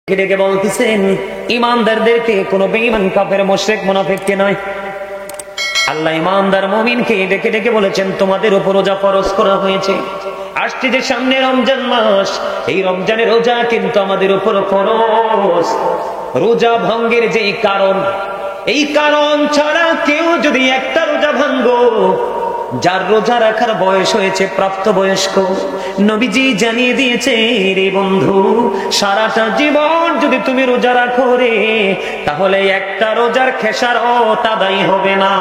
ডেকে বলতেছেন ইমানদারদেরকে, কোন বেঈমান কাফের মুশরিক মুনাফিককে নয়। আল্লাহ ইমানদার মুমিনকে ডেকে ডেকে বলেছেন তোমাদের উপর রোজা ফরজ করা হয়েছে। আসছে যে সামনে রমজান মাস, এই রমজানের রোজা কিন্তু আমাদের উপর ফরজ। রোজা ভঙ্গের যে কারণ, এই কারণ ছাড়া কেউ যদি একটা রোজা ভাঙ্গো, যার রোজা রাখার বয়স হয়েছে প্রাপ্তবয়স্ক, নবীজি জানিয়ে দিয়েছে রে বন্ধু, সারাটা জীবন যদি তুমি রোজা রাখো রে, তাহলে একটা রোজার খেসারত আদায় হবে না।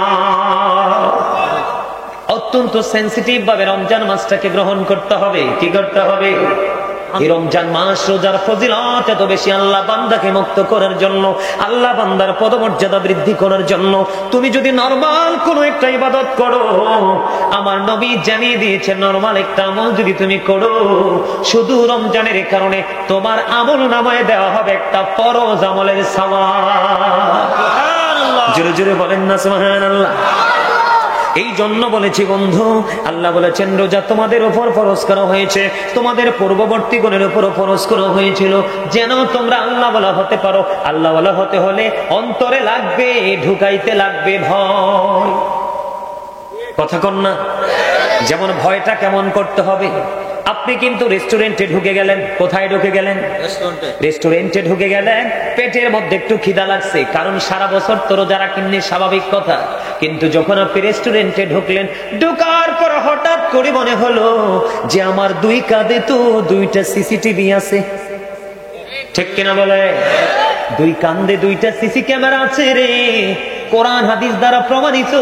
অত্যন্ত সেন্সিটিভ ভাবে রমজান মাসটাকে গ্রহণ করতে হবে। কি করতে হবে? এই রমজান মাস রোজার ফজিলত এত বেশি, আল্লাহ বান্দাকে মুক্ত করার জন্য, আল্লাহ বান্দার পদমর্যাদা বৃদ্ধি করার জন্য। তুমি যদি নরমাল কোন একটা ইবাদত করো, আমার নবী জানিয়ে দিয়েছে নরমাল একটা আমল যদি তুমি করো, শুধু রমজানের কারণে তোমার আমল নামায় দেওয়া হবে একটা ফরজ আমলের সওয়াব। জোরে জোরে বলেন না সুবহানাল্লাহ। এই জন্য বলেছি বন্ধু, আল্লাহ বলেছেন রোজা তোমাদের উপর ফরজ করা হয়েছে, তোমাদের পূর্ববর্তী গণের উপর ফরজ করা হয়েছিল, যেন তোমরা আল্লাহ ওয়ালা হতে পারো। আল্লাহ ওয়ালা হতে হলে অন্তরে লাগবে, ঢুকাইতে লাগবে ভয়। কথা কন না? যেমন ভয়টা কেমন করতে হবে? আপনি কিন্তু রেস্টুরেন্টে ঢুকে গেলেন। কোথায় ঢুকে গেলেন? রেস্টুরেন্টে ঢুকে গেলেন, পেটের মধ্যে একটু খিদা লাগছে, কারণ সারা বছর তো রোজা রাখেননি, স্বাভাবিক কথা। কিন্তু যখন আপনি রেস্টুরেন্টে ঢুকলেন, ঢুকার পর হঠাৎ করে মনে হলো যে আমার দুই কাঁধে তো দুইটা সিসিটিভি আছে। ঠিক কিনা বলে? দুই কাঁধে দুইটা সিসি ক্যামেরা আছে রে, কোরআন হাদিস দ্বারা প্রমাণিত।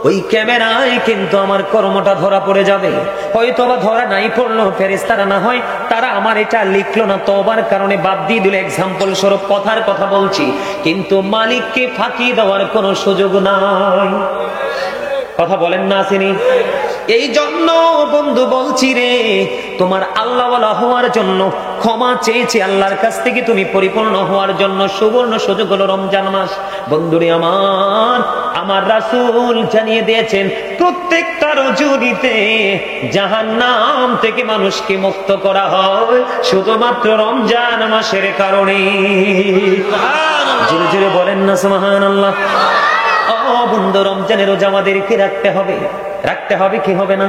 ওই ক্যামেরায় কিন্তু আমার কর্মটা ধরা পড়ে যাবে। হয়তো বা ধরা নাই পড়লো, ফেরেশতারা না হয় তারা আমার এটা লিখলো না, তওবার কারণে বাদ দিয়ে দিল, এক্সাম্পল স্বরূপ কথার কথা বলছি, কিন্তু মালিককে ফাঁকি দেওয়ার কোনো সুযোগ নাই। কথা বলেন না আসেনি? এই জন্য বন্ধু বলছি রে, তোমার আল্লাহ ওয়ালা হওয়ার জন্য ক্ষমা চেয়েছি আল্লাহর কাছ থেকে, তুমি পরিপূর্ণ হওয়ার জন্য সুবর্ণ সুযোগ হলো রমজান মাস। বন্ধুরে আমার রাসূল জানিয়ে দিয়েছেন প্রত্যেকটা রজনীতে জাহান্নাম থেকে মানুষকে মুক্ত করা হয় শুধুমাত্র রমজান মাসের কারণে। জোরে জোরে বলেন না সুবহানাল্লাহ। বন্ধু, রমজানের রোজা আমাদেরকে রাখতে হবে। রাখতে হবে কি হবে না?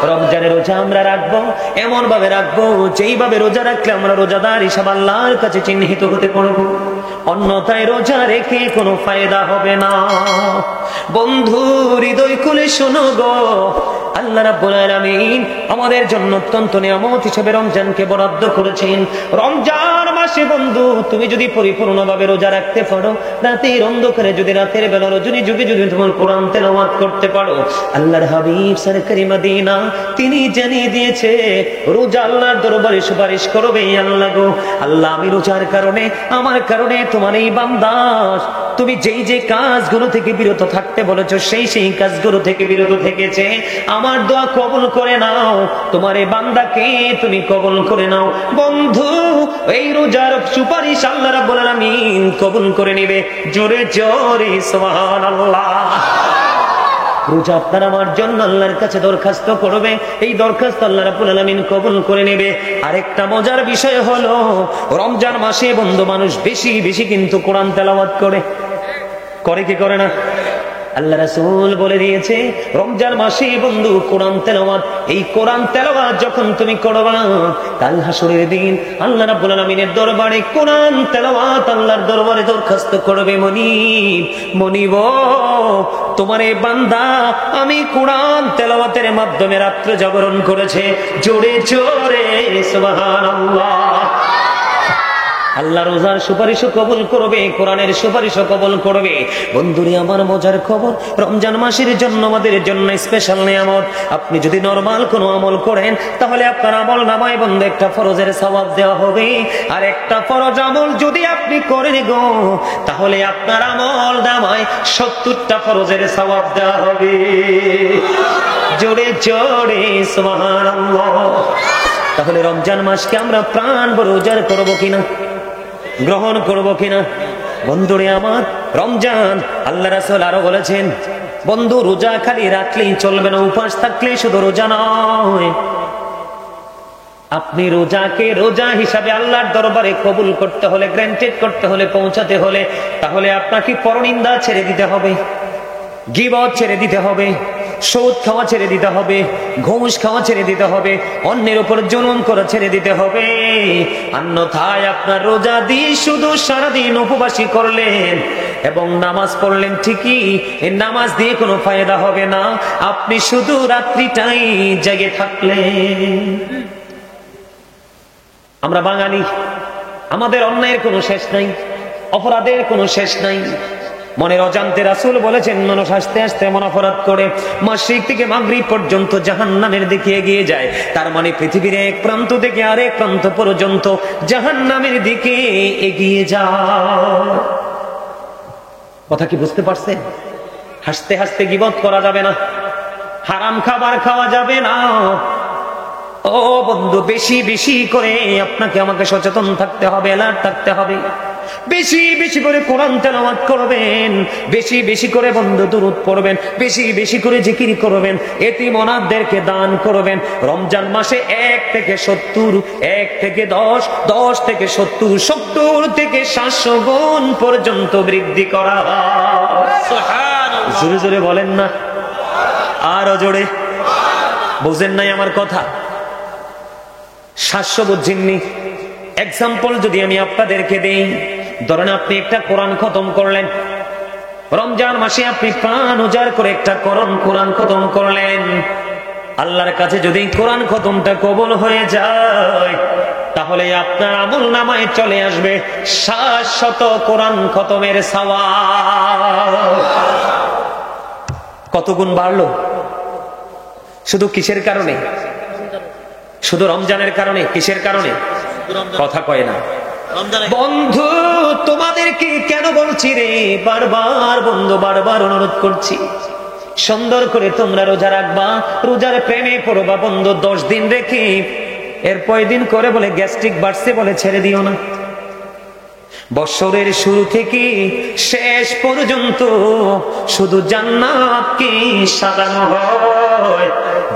রমজানের রোজা আমরা রাখবো, এমন ভাবে রাখবো যেইভাবে রোজা রাখলে আমরা রোজাদার হিসাব আল্লাহর কাছে চিহ্নিত হতে পারবো। অন্যথায় রোজা রেখে কোনো ফায়দা হবে না। বন্ধু হৃদয় খুলে শোনো গো, আল্লাহ রাব্বুল আলামিন আমাদের জন্য অত্যন্ত নিয়ামত হিসেবে রমজানকে বরাদ্দ করেছেন। রমজান মাসে বন্ধু তুমি যদি পরিপূর্ণভাবে রোজা রাখতে পারো, রাতের অন্ধকারে যদি রাতের বেলা রজনী যুগে যদি তোমার কোরআন তেলাওয়াত করতে পারো, আল্লাহর হাবিব সরকারি মদিনা তিনি জানিয়ে দিয়েছে রোজা আল্লাহর দরবারে সুপারিশ করবে। আল্লাহ গো, আল্লাহ আমি রোজার কারণে, আমার কারণে তোমার এই বান্দা তুমি যেই যে কাজগুলো থেকে বিরত থাকতে বলেছো, সেই কাজগুলো থেকে বিরত থেকেছে, আমার দোয়া কবুল করে নাও, তোমার এই বান্দাকে তুমি কবুল করে নাও। বন্ধু এই রোজার সুপারিশ আল্লাহ রাব্বুল আলামিন কবুল করে নেবে। জোরে জোরে সুবহানাল্লাহ। রোজা আপনার আমার জন্য আল্লাহর কাছে দরখাস্ত করবে, এই দরখাস্ত আল্লাহ রাব্বুল আলামিন কবুল করে নেবে। আরেকটা মজার বিষয় হলো, রমজান মাসে বন্ধু মানুষ বেশি বেশি কিন্তু কোরআন তেলাওয়াত করে কি করে না? আল্লাহ রাসূল বলে দিয়েছে রমজান মাসে বন্ধু কোরআন তেলাওয়াত, এই কোরআন তেলাওয়াত যখন তুমি করবা, কাল হাসরের দিন আল্লাহ রাব্বুল আলামিনের দরবারে কোরআন তেলাওয়াত আল্লাহর দরবারে দরখাস্ত করবে, মনিব তোমার এই বান্দা আমি কোরআন তেলাওয়াতের মাধ্যমে রাত্র জাগরণ করেছে। জোরে জোরে সুবহানাল্লাহ। আল্লাহ রোজার সুপারিশও কবুল করবে, কোরআনের সুপারিশও কবুল করবে। বন্ধুরে আমার মজার খবর, রমজান মাসের জন্য আমাদের জন্য স্পেশাল নিয়ামত। আপনি যদি নরমাল কোনো আমল করেন, তাহলে আপনার আমল নামায় বন্ধু একটা ফরজের সওয়াব দেওয়া হবে। আর একটা ফরজ আমল যদি আপনি করেন গো, তাহলে আপনার আমল নামায় 70টা ফরজের সওয়াব দেওয়া হবে। জোরে জোরে সুবহানাল্লাহ। তাহলে রমজান মাসকে আমরা প্রাণ ভরে রোজা করবো কিনা, গ্রহণ করবো কিনা? বন্ধুরে আমার রমজান আল্লাহ রাসূল আরো বলেছেন বন্ধু রোজা খালি রাখলেই চলবে না, উপাস থাকলেই শুধু রোজা নয়, আপনি রোজাকে রোজা হিসাবে আল্লাহর দরবারে কবুল করতে হলে, গ্র্যান্টেড করতে হলে, পৌঁছাতে হলে, তাহলে আপনাকে পরনিন্দা ছেড়ে দিতে হবে, গীবত ছেড়ে দিতে হবে, সুদ খাওয়া ছেড়ে দিতে হবে, ঘুষ খাওয়া ছেড়ে দিতে হবে, অন্যের উপর জুলুম করা ছেড়ে দিতে হবে। অন্যথায় আপনার রোজা দিয়ে শুধু সারাদিন উপবাসী করলেন এবং নামাজ পড়লেন ঠিকই, এই নামাজ দিয়ে কোনো ফায়দা হবে না, আপনি শুধু রাত্রিটাই জেগে থাকলেন। আমরা বাঙালি, আমাদের অন্যায়ের কোনো শেষ নাই, অপরাধের কোনো শেষ নাই। মনের অজান্তে রাসূল বলেছেন, মানুষ আস্তে আস্তে এমন অপরাধ করে মাশরিক থেকে মাগরিব পর্যন্ত জাহান্নামের দিকে এগিয়ে যায়। তার মানে পৃথিবীর এক প্রান্ত থেকে আরেক প্রান্ত পর্যন্ত জাহান্নামের দিকে এগিয়ে যায়। কথা কি বুঝতে পারছেন? হাসতে হাসতে গীবত করা যাবে না, হারাম খাবার খাওয়া যাবে না। ও বন্ধু, বেশি বেশি করে আপনাকে আমাকে সচেতন থাকতে হবে, অ্যালার্ট থাকতে হবে। বেশি বেশি করে কোরআন তেলাওয়াত করবেন, বেশি বেশি করে বন্ধু দুরূদ পড়বেন, বেশি বেশি করে জিকির করবেন, এতিম অনাথদেরকে দান করবেন। রমজান মাসে 1 থেকে 70, 1 থেকে 10, 10 থেকে 70, 70 থেকে 700 গুণ পর্যন্ত বৃদ্ধি করা। জোরে জোরে বলেন না, আরো জোরে। বুঝেন নাই আমার কথা? 700 বুঝছেননি? এক্সাম্পল যদি আমি আপনাদেরকে দেই, ধরেন আপনি একটা কোরআন খতম করলেন, রমজান মাসে আপনি প্রাণ উজাড় করে একটা কোরআন খতম করলেন। আল্লাহর কাছে যদি কোরআন খতমটা কবুল হয়ে যায়, তাহলে আপনার আমলনামায় চলে আসবে 700 কোরআন খতমের সওয়াব। কত গুণ বাড়লো? শুধু কিসের কারণে? শুধু রমজানের কারণে? কিসের কারণে? কথা কয় না বন্ধু। তোমাদেরকে কেন বলছি রে, বারবার বন্ধু, বারবার অনুরোধ করছি, সুন্দর করে তোমরা রোজা রাখবা, রোজার প্রেমে পড়বা বন্ধু। 10 দিন রেখে এরপর দিন করে বলে গ্যাস্ট্রিক বাড়ছে বলে ছেড়ে দিও না। বছরের শুরু থেকে শেষ পর্যন্ত শুধু জান্নাতকে সাজানো হয়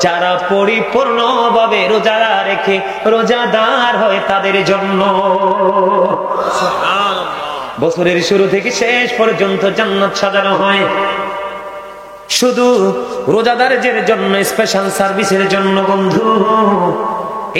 যারা পরিপূর্ণভাবে রোজা রেখে রোজাদার হয় তাদের জন্য। বছরের শুরু থেকে শেষ পর্যন্ত জান্নাত সাজানো হয় শুধু রোজাদারদের জন্য, স্পেশাল সার্ভিসের জন্য বন্ধু।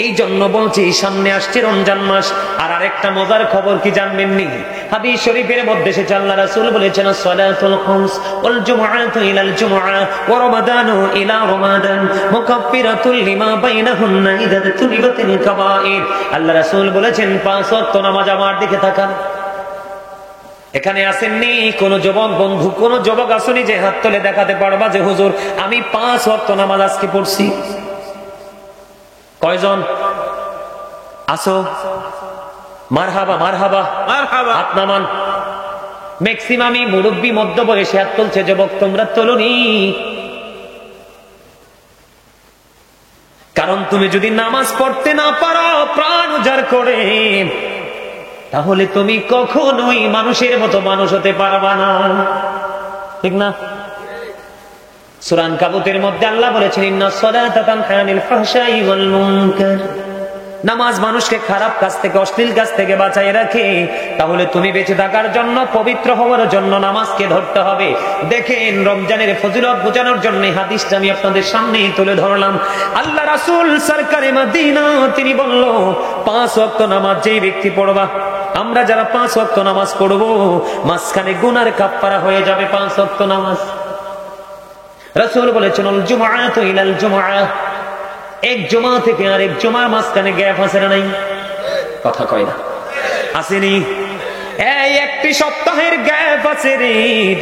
এই জন্য বলছি, সামনে আসছে রমজান মাস। আর আরেকটা মজার খবর কি জানবেন নি? হাদিস শরীফের মধ্যে এসেছে, আল্লাহ রাসূল বলেছেন, সালাতুল খামস ওয়াল জুমআতু ইলাল জুমআ ওয়া রমাদানু ইলা রমাদান মুকাফফিরাতুল লিমা বাইনাহুন্না ইযা তুলিবাতিল কাবাইর। আল্লাহ রাসূল বলেছেন, 5 ওয়াক্ত নামাজ। আমার দিকে তাকান, এখানে আসেননি কোন যুবক বন্ধু, কোন যুবক আসেনি যে হাত তুলে দেখাতে পারবা যে হুজুর আমি 5 ওয়াক্ত নামাজ আজকে পড়ছি? কয়জন আসো? মারহাবা, মারহাবা, মারহাবা। হাত নামান। ম্যাক্সিমামই মুরব্বী, মধ্য বয়সে হাত তুলছে, যুবক তোমরা তোলনি। কারণ তুমি যদি নামাজ পড়তে না পারো প্রাণ উজাড় করে, তাহলে তুমি কখনোই মানুষের মতো মানুষ হতে পারবা না, ঠিক না? সূরা আনকাবুতের মধ্যে আল্লাহ বলেছেন, ইন্নাস সালাতা তানহা আনিল ফাহশাই ওয়াল মুনকার। নামাজ মানুষকে খারাপ কাজ থেকে, অশ্লীল কাজ থেকে বাঁচায় রাখে। তাহলে তুমি বেঁচে থাকার জন্য, পবিত্র হওয়ার জন্য নামাজকে ধরতে হবে। দেখেন, রমজানের ফজিলত বোঝানোর জন্য হাদিসটা আমি আপনাদের সামনে তুলে ধরলাম। আল্লাহ রাসূল সরকারে মদিনা তিনি বলল, 5 ওয়াক্ত নামাজ যেই ব্যক্তি পড়বা, আমরা যারা 5 ওয়াক্ত নামাজ পড়বো, মাঝখানে গুনার কাফফারা হয়ে যাবে 5 ওয়াক্ত নামাজ। রাসূল বলেছেন, আল জুমআতু ইলাল জুমআ, এক জুমা থেকে আরেক জুমার মাঝখানে গ্যাপ আছে না নাই? কথা কয় না, আসেনি? এই একটি সপ্তাহের গ্যাপ আছে রে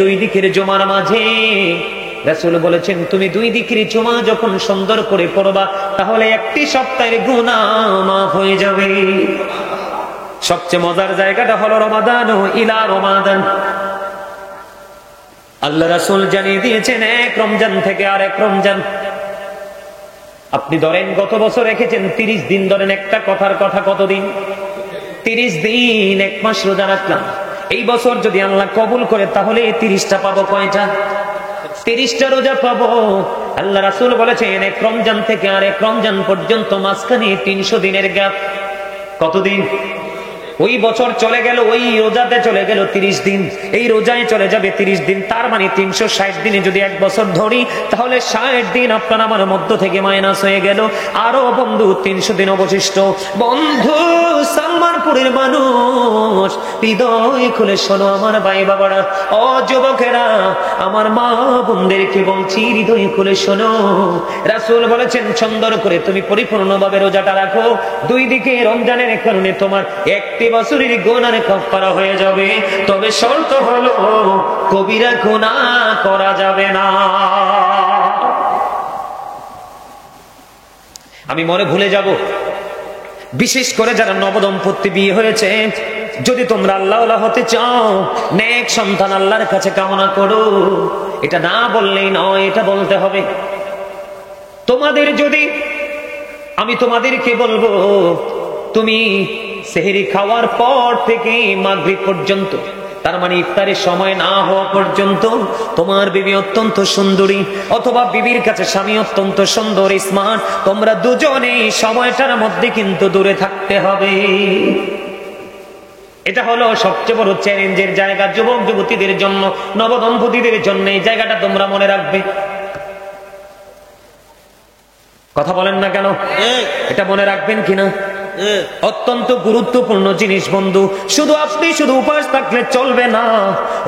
2 দিকের জুমার মাঝে। রাসূল বলেছেন, তুমি 2 দিকের জুমা যখন সুন্দর করে পড়বা, তাহলে একটি সপ্তাহের গুনাহ মাফ হয়ে যাবে। সবচেয়ে মজার জায়গাটা হলো রমাদান ইলা রমাদান। আল্লাহ রাসূল জানিয়ে দিয়েছেন, এক রমজান থেকে আরেক রমজান। আপনি ধরেন গত বছর রেখেছেন 30 দিন, ধরেন একটা কথার কথা কতদিন? 30 দিন, 1 মাস রোজা রাখলাম। এই বছর যদি আল্লাহ কবুল করে, তাহলে 30টা পাবো কয়টা? 30টা রোজা পাবো। আল্লাহ রাসূল বলেছেন এক রমজান থেকে আরেক রমজান পর্যন্ত মাঝখানে 300 দিনের গ্যাপ। কতদিন? ওই বছর চলে গেল, ওই রোজাতে চলে গেল 30 দিন, এই রোজায় চলে যাবে 30 দিন, তার মানে 360 দিনে যদি এক বছর ধরি তাহলে 60 দিন আপনার আমার মধ্য থেকে মাইনাস হয়ে গেল। আরো বন্ধু 300 দিন অবশিষ্ট। বন্ধু সালমানপুরের মানুষ, হৃদয় খুলে শোনো আমার ভাই বাবারা, ও যুবকেরা, আমার মা বোনদেরকে বলছি, হৃদয় খুলে শোনো। রাসূল বলেছেন সুন্দর করে তুমি পরিপূর্ণভাবে রোজাটা রাখো। দুই দিকে রমজানের কারণে তোমার একটি বছরের গুনাহ কাফারা হয়ে যাবে, তবে শর্ত হলো কবিরা গুনাহ করা যাবে না। আমি মনে ভুলে যাব, বিশেষ করে যারা নবদম্পতি বিয়ে হয়েছে, যদি তোমরা আল্লাহওয়ালা হতে চাও, নেক সন্তান আল্লাহর কাছে কামনা করো। এটা না বললেই নয়, এটা বলতে হবে। তোমাদের যদি, আমি তোমাদেরকে বলবো, তুমি সেহরি খাওয়ার পর থেকে মাগরিব পর্যন্ত, তার মানে ইফতারের সময় না হওয়া পর্যন্ত তোমার বিবি অত্যন্ত সুন্দরী, অথবা বিবির কাছে স্বামী অত্যন্ত সুন্দর স্মার্ট, তোমরা দুজনে সময়টার মধ্যে কিন্তু দূরে থাকতে হবে। এটা হলো সবচেয়ে বড় চ্যালেঞ্জের জায়গা যুবক যুবতীদের জন্য, নবদম্পতিদের জন্য। এই জায়গাটা তোমরা মনে রাখবে। কথা বলেন না কেন? এটা মনে রাখবেন কিনা? অত্যন্ত গুরুত্বপূর্ণ জিনিস বন্ধু। শুধু আপনি শুধু উপাস থাকলে চলবে না,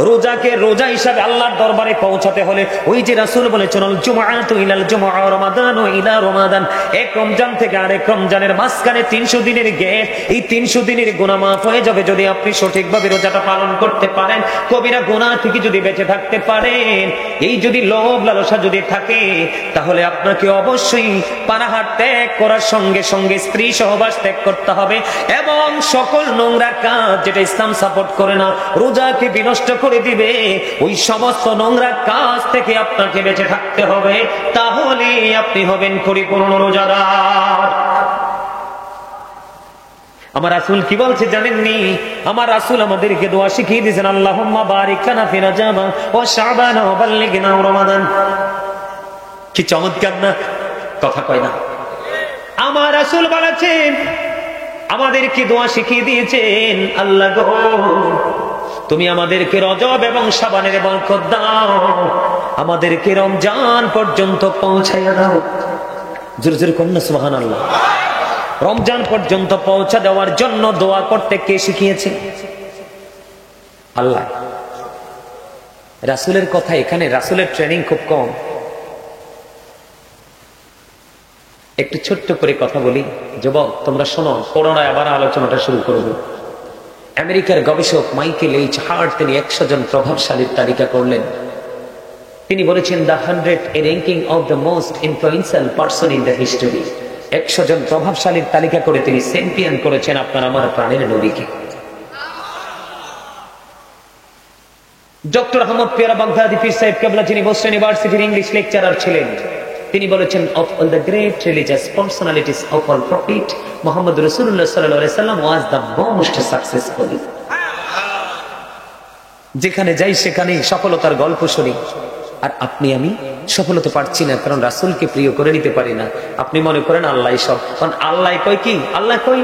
রোজাকে রোজা হিসাবে আল্লাহর দরবারে পৌঁছাতে হলে ওই যে রাসূল বলেছেন, আল জুমআতু ইলাল জুমআ রমাদানু ইলা রমাদান, এক রমজান থেকে আরেক রমজানের মাঝখানে 300 দিনের গ্যাপ, এই 300 দিনের গুনাহ মাফ হয়ে যাবে যদি আপনি সঠিকভাবে রোজাটা পালন করতে পারেন, কবিরা গুনাহ থেকে যদি বেঁচে থাকতে পারেন। এই যদি লোভ লালসা যদি থাকে, তাহলে আপনাকে অবশ্যই পানাহার ত্যাগ করার সঙ্গে সঙ্গে স্ত্রী সহবাস ত্যাগ করতে হবে, এবং সকল নোংরা কাজ যেটা ইসলাম সাপোর্ট করে না, রোজাকে বিনষ্ট করে দিবে, ওই সমস্ত নোংরা কাজ থেকে আপনাকে বেঁচে থাকতে হবে। তাহলে আপনি হবেন পরিপূর্ণ রোজাদার। আমার রাসূল কি বলছে জানেননি? আমার রাসূল আমাদেরকে দোয়া শিখিয়ে দিয়েছেন, আল্লাহুম্মা বারিক লানা ফি রজব ওয়া শাবান ওয়া বাল্লিগনা রমাদান। কি চমৎকার না? কথা কয় না? আমার রাসূল বলেছেন, আমাদেরকে দোয়া শিখিয়ে দিয়েছেন, আল্লাহ গো তুমি আমাদেরকে রজব এবং শাবানের বরকত দাও, আমাদেরকে রমজান পর্যন্ত পৌঁছাইয়া দাও। জোরে জোরে কন্যা সুবহানাল্লাহ। রমজান পর্যন্ত পৌঁছা দেওয়ার জন্য দোয়া করতে কে শিখিয়েছে? আল্লাহ। রাসূলের কথা এখানে, রাসূলের ট্রেনিং খুব কম। একটু ছোট্ট করে কথা বলি, যুবক তোমরা শোনো, করোনায় আবার আলোচনাটা শুরু করব। আমেরিকার গবেষক মাইকেল এইচ হার্ট তিনি 100 জন প্রভাবশালীর তালিকা করলেন। তিনি বলেছেন, the 100 A ranking of the most influential person in the history. 100 জন প্রভাবশালীর তালিকা করে তিনি চ্যাম্পিয়ন করেছেন আপনার আমার প্রাণের নবীকে। ডক্টর আহমদ পিয়ারা বাগদাদি পীর সাহেব কেবলা, যিনি বোস্টন ইউনিভার্সিটির ইংলিশ লেকচারার ছিলেন, তিনি বলেছেন, of all the great religious personalities of all prophet, Muhammad Rasulullah sallallahu alaihi wasallam was the most successful. যেখানে যাই সেখানে সফলতার গল্প শুনি, আর আপনি আমি সফলতা পাচ্ছি না, কারণ রাসূলকে প্রিয় করে নিতে পারি না। আপনি মনে করেন আল্লাহ সব, কারণ আল্লাহ কই কি? আল্লাহ কই,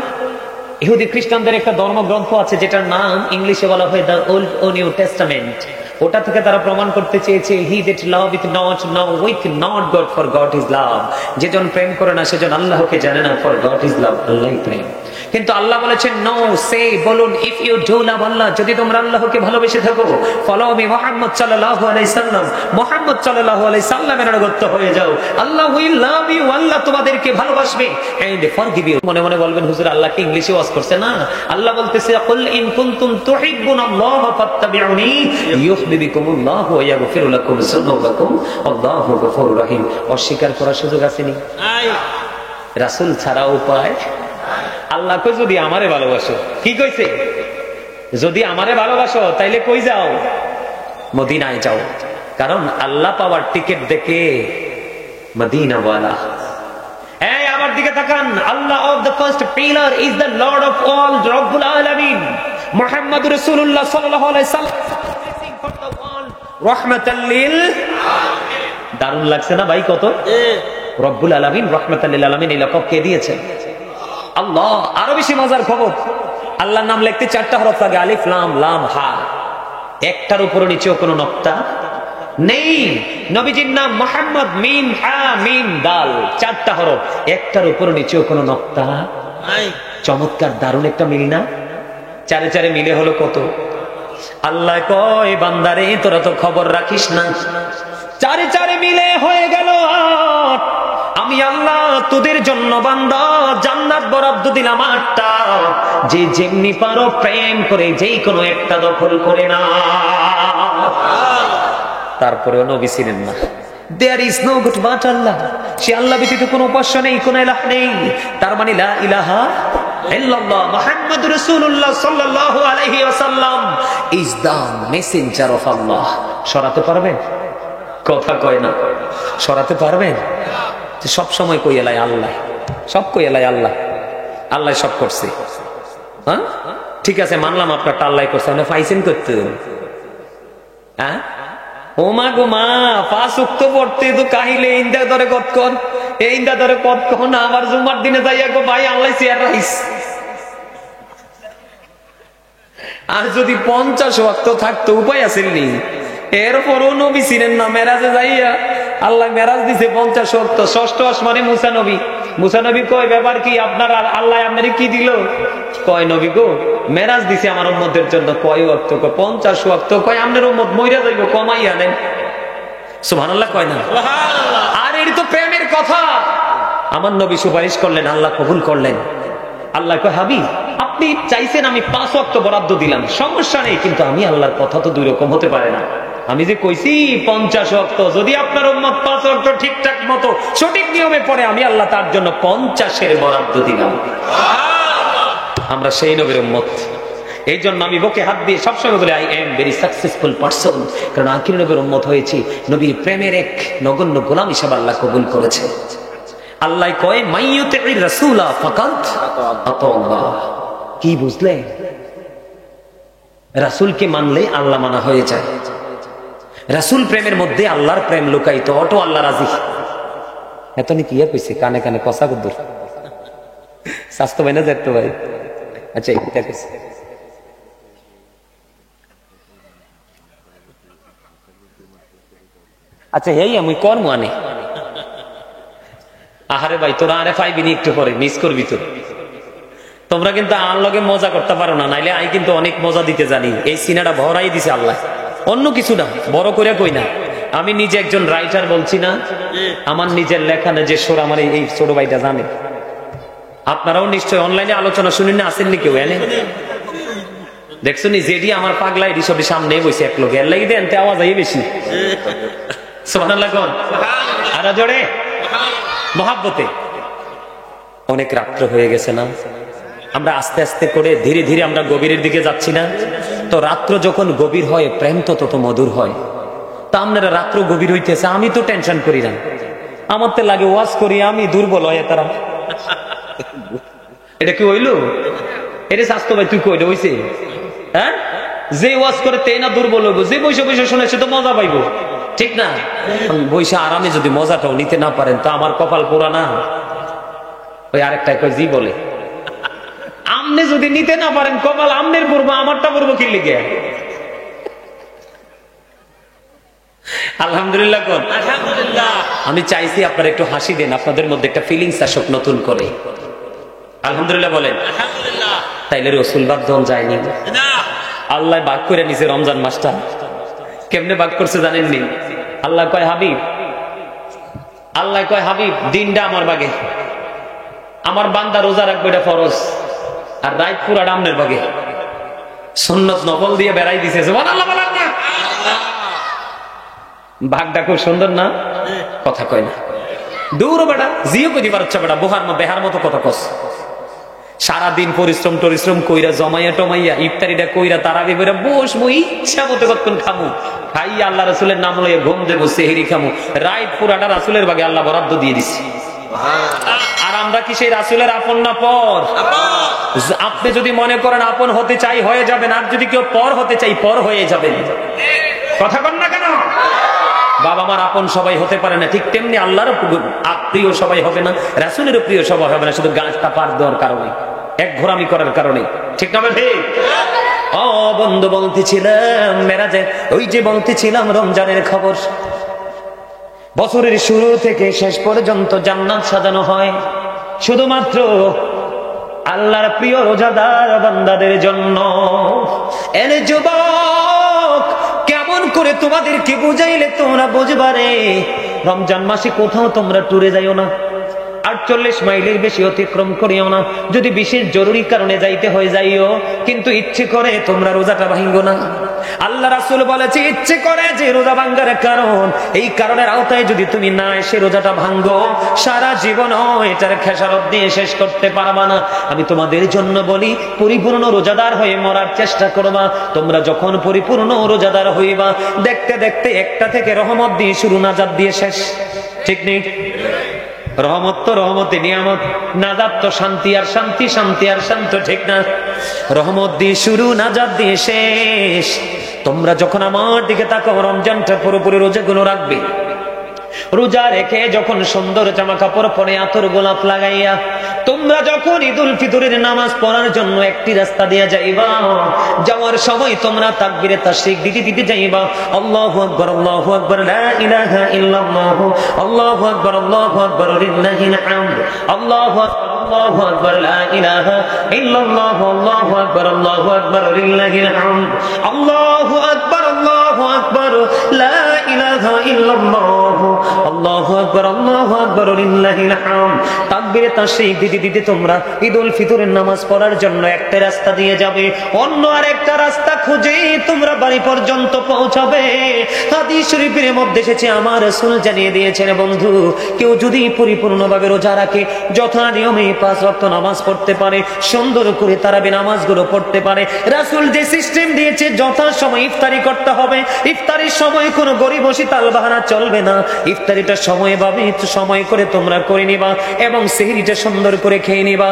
ইহুদি খ্রিস্টানদের একটা ধর্মগ্রন্থ আছে যেটার নাম ইংলিশে বলা হয় দ্য ওল্ড ও নিউ টেস্টামেন্ট। ওটা থেকে তারা প্রমাণ করতে চেয়েছে, he that loveth not know with not God, for God is love। যেজন প্রেম করে না সেজন আল্লাহকে জানে না, for God is love, আল্লাহই প্রেম। কিন্তু আল্লাহ বলেছেন, নো সে, বলুন, ইফ ইউ ডু লাভ আল্লাহ, যদি তোমরা আল্লাহকে ভালোবেসে থাকো, ফলো মি মুহাম্মদ সাল্লাল্লাহু আলাইহি সাল্লাম, মুহাম্মদ সাল্লাল্লাহু আলাইহি সাল্লামের অনুগত হয়ে যাও, আল্লাহ উইল লাভ ইউ, আল্লাহ তোমাদেরকে ভালোবাসবে, এন্ড ফরগিভ ইউ। মনে মনে বলবেন, হুজুর আল্লাহকে ইংলিশে ওয়াজ করছে না? আল্লাহ বলতেছে, কুল ইন কুনতুম তুহিব্বুনাল্লাহ ফাত্তাবিউনি ইউহিব্বুকুমুল্লাহ ওয়া ইয়াগফিরু লাকুম যুনুবাকুম আল্লাহু গফুরুর রহিম। অস্বীকার করার সুযোগ আছে নি? রাসূল ছাড়া উপায়? আল্লাহ কই, যদি আমারে ভালোবাসো, কি কইছে? যদি আমারে ভালোবাসো তাইলে কই যাও? মদিনায় যাও, কারণ আল্লাহ পাওয়ার টিকিট দেখে মদিনা ওয়ালা। এই আমার দিকে তাকান, Allah of the first pillar is the lord of all, রব্বুল আলামিন মুহাম্মদ রাসূলুল্লাহ সাল্লাল্লাহু আলাইহি সাল্লাম ফর দ্য ওয়ার্ল্ড রাহমাতাল লিল দারুণ লাগছে না ভাই? কত রব্বুল আলামিন রাহমাতাল লিল আলামিন এই লকব কে দিয়েছেন? আল্লাহ। আরো বেশি মজার খবর, আল্লাহর নাম লিখতে 4টা হরফ লাগে, আলিফ লাম লাম হা। একটার উপর নিচেও কোনো নক্তা নেই। নবীজির নাম মুহাম্মদ, মিম হা মিম দাল, 4টা হরফ, একটার উপর নিচেও কোনো নক্তা নাই। চমৎকার, দারুণ একটা মিল না? চারে চারে মিলে হলো কত? আল্লাহ কয় বান্দারে তোরা তো খবর রাখিস না, চারে চারে মিলে হয়ে গেল 8। আমি আল্লাহ তোদের জন্য বান্দা জান্নাত বরাদ্দ দিলাম 8টা। যে যেমনি পারো প্রেম করে যেই কোনো একটা দখল করে না। তারপরেও নবী ছিলেন না। There is no God but Allah, সে আল্লাহ ব্যতীত কোনো উপাস্য নেই, কোনো ইলাহ নেই। তার মানে লা ইলাহা ইল্লাল্লাহ মুহাম্মাদুর রাসূলুল্লাহ সাল্লাল্লাহু আলাইহি ওয়াসাল্লাম is the messenger of Allah। সরাতে পারবেন? কথা কয় না। সরাতে পারবেন? সব সময় কই এলাই আল্লাহ, সব কই এলাই আল্লাহ, আল্লাহ সব করছে। হ্যাঁ ঠিক আছে, মানলাম আপনারটা আল্লাহ করছে, আপনি ফাইসেন করতে। হ্যাঁ ও মা গো মা, 5 ওয়াক্ত পড়তে তো কাহিলে ইন্দা ধরে কতক্ষণ, এই ইন্দা ধরে কতক্ষণ, আবার জুমার দিনে যাইয়া গো ভাই আল্লাহ চেয়ার রাইস। আর যদি 50 ওয়াক্ত থাকতো উপায় আসেননি। এরপরও নবী ছিলেন না, মেরাজে যাইয়া আল্লাহ মেরাজ দিছে 50 ওয়াক্ত। 6ষ্ঠ আসমানে মুসা নবী, মুসা নবী কয় ব্যাপার কি আপনার? আল্লাহ আপনারে কি দিল? কয় নবী গো মেরাজ দিছে আমার উম্মতের জন্য। কয় ওয়াক্ত? কয় 50 ওয়াক্ত। কয় আপনার উম্মত মইরা যাইব, কমাইয়া দেন। সুবহানাল্লাহ কয় না? আর এর তো প্রেমের কথা। আমার নবী সুপারিশ করলেন, আল্লাহ কবুল করলেন। আল্লাহ কয় হাবিব আপনি চাইছেন আমি 5 ওয়াক্ত বরাদ্দ দিলাম, সমস্যা নেই, কিন্তু আমি আল্লাহর কথা তো 2 রকম হতে পারে না। আমি যে কইছি 50 ওয়াক্ত, যদি আপনার উম্মত 5 ওয়াক্ত ঠিকঠাক মতো সঠিক নিয়মে পড়ে, আমি আল্লাহ তার জন্য 50-এর বরাদ্দ দিলাম। আমরা সেই নবীর উম্মত। এই জন্য আমি বুকে হাত দিয়ে সবসময় বলি I am very successful person, কারণ আখির নবীর উম্মত হয়েছি। নবীর প্রেমের এক নগণ্য গোলাম হিসেবে আল্লাহ কবুল করেছে। আল্লাহ কয় মাইয়ুতির রাসূলা ফাকাত আতাল্লাহ। কি বুঝলে? রাসূলকে মানলে আল্লাহ মানা হয়ে যায়। রাসূল প্রেমের মধ্যে আল্লাহর প্রেম লুকায়িত, অটো আল্লাহ রাজি। এত নি কি কইছে কানে কানে কষা গুদুর স্বাস্থ্য ভাই না যেত ভাই। আচ্ছা এটা কইছে আচ্ছা এই আমি কর্ম আনে। আহারে ভাই তোরা আরে পাইবি নি, একটু পরে মিস করবি তো। তোমরা কিন্তু আর লগে মজা করতে পারো না, নাইলে আমি কিন্তু অনেক মজা দিতে জানি। এই সিনেমাটা ভরাই দিছে আল্লাহ, অন্য কিছু না, বড় করে কই না। আমি নিজে একজন রাইটার, বলছি না আমার নিজের লেখা না যে সোর আমার এই ছোট ভাইটা জানে। আপনারাও নিশ্চয় অনলাইনে আলোচনা শুনেন না, আসেননি কেউ? এনে দেখছো নি যেটি আমার পাগলা এটি সব সামনে বসে এক লোক এর লাগি দেন আওয়াজ আই বেশি। সুবহানাল্লাহ কোন আর জোরে মহাব্বতে। অনেক রাত্র হয়ে গেছে না, আমরা আস্তে আস্তে করে ধীরে ধীরে আমরা গভীরের দিকে যাচ্ছি না? তো রাত্র যখন গভীর হয় প্রেম তো তত মধুর হয়। তা আপনারা রাত্র গভীর হইতেছে, আমি তো টেনশন করি না। আমার তো লাগে ওয়াজ করি আমি দুর্বল হয় তারা। এটা কি হইল? এটা স্বাস্থ্য ভাই তুই কইটা হইছে? হ্যাঁ যে ওয়াজ করে তে না দুর্বল হইব, যে বসে বসে শুনে সে তো মজা পাইব, ঠিক না? বৈশা আরামে যদি মজাটাও নিতে না পারেন তো আমার কপাল পোড়া না। ওই আরেকটা কয় জি বলে আমনে যদি নিতে না পারেন কপাল আমনের পড়বো, আমারটা পড়বো কি লিগে? আলহামদুলিল্লাহ কোন আলহামদুলিল্লাহ। আমি চাইছি আপনারা একটু হাসি দেন, আপনাদের মধ্যে একটা ফিলিংস আসুক নতুন করে। আলহামদুলিল্লাহ বলেন আলহামদুলিল্লাহ। তাইলে রাসূল বাদ দন যায়নি না, আল্লাহ ভাগ করে নিছে রমজান মাসটা। কেমনে ভাগ করছে জানেননি? আল্লাহ কয় হাবিব, আল্লাহ কয় হাবিব দিনটা আমার ভাগে, আমার বান্দা রোজা রাখবে এটা ফরজ, আর রাত পুরা আমনের ভাগে। সুন্নত নফল দিয়ে বেড়াই দিছে। সুবহানাল্লাহ বলেন না? ভাগটা খুব সুন্দর না? কথা কয় না দূর বেটা, জিও কই দিবার হচ্ছে বেটা, বোহার বেহার মতো কথা কস। সারাদিন পরিশ্রম টরিশ্রম কইরা জমাইয়া টমাইয়া ইফতারিটা কইরা তারাবি কইরা বসবো, ইচ্ছা মতো কতক্ষণ খামু, খাই আল্লাহ রাসূলের নাম লইয়া ঘুম দেবো, সেহরি খামু, রাত পুরাটা রাসূলের ভাগে আল্লাহ বরাদ্দ দিয়ে দিছে। আর আমরা কি সেই রাসূলের আপন না পর? আপনি যদি মনে করেন আপন হতে চাই হয়ে যাবেন, আর যদি কেউ পর হতে চাই পর হয়ে যাবেন। কথা বল না কেন? বাবা মার আপন সবাই হতে পারে না, ঠিক তেমনি আল্লাহরও প্রিয় সবাই হবে না, রাসূলেরও প্রিয় সবাই হবে না, শুধু গাছটা পার দেওয়ার কারণে, এক ঘোরামি করার কারণে। ঠিক না ঠিক? ও বন্ধু, বলতেছিলাম মেরাজে, ওই যে বলতেছিলাম রমজানের খবর। বছরের শুরু থেকে শেষ পর্যন্ত জান্নাত সাজানো হয় শুধুমাত্র আল্লাহর প্রিয় রোজাদার বান্দাদের জন্য। এনে যুবক, কেমন করে তোমাদেরকে বুঝাইলে তোমরা বুঝবারে? রমজান মাসে কোথাও তোমরা ট্যুরে যাইও না, 48 মাইলের বেশি অতিক্রম করিও না। যদি বিশেষ জরুরি কারণে যাইতে হয় যাইও, কিন্তু ইচ্ছে করে তোমরা রোজাটা ভাঙ্গো না। আল্লাহ রাসূল বলেছে ইচ্ছে করে যে রোজা ভাঙ্গার কারণ, এই কারণের আওতায় যদি তুমি না এসে রোজাটা ভাঙ্গো, সারা জীবন এটার খেসারত দিয়ে শেষ করতে পারবা না। আমি তোমাদের জন্য বলি, পরিপূর্ণ রোজাদার হয়ে মরার চেষ্টা করবা। তোমরা যখন পরিপূর্ণ রোজাদার হইবা, দেখতে দেখতে একটা থেকে রহমত দিয়ে শুরু, নাজাত দিয়ে শেষ। ঠিক নেই? রহমত তো রহমতে নিয়ামত, নাজাত তো শান্তি আর শান্তি, শান্তি আর শান্ত। ঠিক না? রহমত দিয়ে শুরু, নাজাত দিয়ে শেষ। তোমরা যখন আমার দিকে তাকাও, রমজানটা পুরোপুরি রোজাগুলো রাখবে। রোজা রেখে যখন সুন্দর জামা কাপড় পরে, আতর গোলাপ লাগাইয়া তোমরা যখন ঈদুল ফিতরের নামাজ পড়ার জন্য একটি রাস্তা দিয়ে যাইবা, যাওয়ার সময় তোমরা তাকবীরে তাশরিক দিতে দিতে যাইবা, আল্লাহু আকবার, আল্লাহু আকবার, লা ইলাহা ইল্লাল্লাহ, আল্লাহু আকবার, আল্লাহু আকবার, লিল্লাহিল হামদ, আল্লাহু আকবার, আল্লাহু আকবার, লা ইলাহা ইল্লাল্লাহ, আল্লাহু আকবার, আল্লাহু আকবার, লিল্লাহিল হামদ, আল্লাহু আকবার, আল্লাহু আকবার, লা ইলাহা ইল্লাল্লাহ, আল্লাহু আকবার, আল্লাহু আকবার, লিল্লাহিল হামদ। তাকবীরে তাশরিক দিতে দিতে তোমরা ঈদুল ফিতরের নামাজ পড়ার জন্য একটা রাস্তা দিয়ে যাবে, অন্য আরেকটা রাস্তা খুঁজে তোমরা বাড়ি পর্যন্ত পৌঁছাবে। হাদিস শরীফের মধ্যে এসেছে, আমার রাসূল জানিয়ে দিয়েছেন, বন্ধু, কেউ যদি পরিপূর্ণভাবে রোজা রাখে, যথা নিয়মে 5 ওয়াক্ত নামাজ পড়তে পারে, সুন্দর করে তারাবি নামাজগুলো পড়তে পারে, রাসূল যে সিস্টেম দিয়েছে যথা সময় ইফতারি করতে হবে, ইফতারির সময় কোনো গরিবসি তালবাহানা চলবে না। ইফতারিটা সময় করে তোমরা করে নিবা এবং সেহরিটা সুন্দর করে খেয়ে নিবা।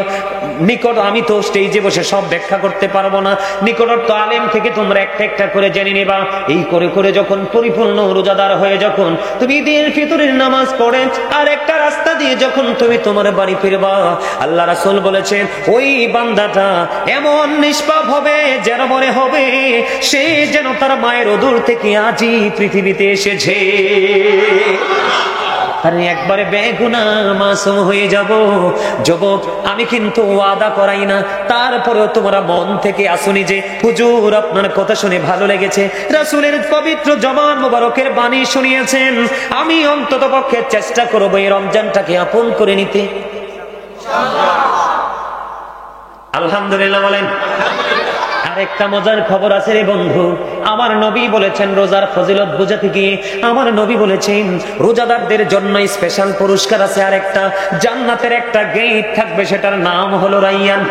নিকট, আমি তো স্টেজে বসে সব ব্যাখ্যা করতে পারবো না, নিকটস্থ আলেম থেকে তোমরা একটা একটা করে জেনে নিবা। এই করে করে যখন পরিপূর্ণ রোজাদার হয়ে যখন তুমি ঈদের ফিতরের নামাজ পড়ে আর একটা রাস্তা দিয়ে যখন তুমি তোমার বাড়ি ফিরবা, আল্লাহ রাসূল বলেছেন ওই বান্দাটা এমন নিষ্পাপ হবে যেন মনে হবে সে যেন তার মায়ের উদর থেকে আজই পৃথিবীতে এসেছে। আরে একবারে বেগুনাহ মাসুম হয়ে যাব। যুবক, আমি কিন্তু ওয়াদা করাই না, তারপরেও তোমরা মন থেকে আসুনি যে হুজুর আপনার কথা শুনে ভালো লেগেছে, রাসূলের পবিত্র জবান মোবারকের বাণী শুনিয়েছেন, আমি অন্ততপক্ষে চেষ্টা করব এই রমজানটাকে আপন করে নিতে। আলহামদুলিল্লাহ বলেন। আরেকটা মজার খবর আছে রে বন্ধু, আমার নবী বলেছেন রোজার ফজিলত বুঝাতে গিয়ে আমার নবী বলেছেন রোজাদারদের জন্য স্পেশাল পুরস্কার আছে আরেকটা, জান্নাতের একটা গেট থাকবে, সেটার নাম হলো রাইয়ান।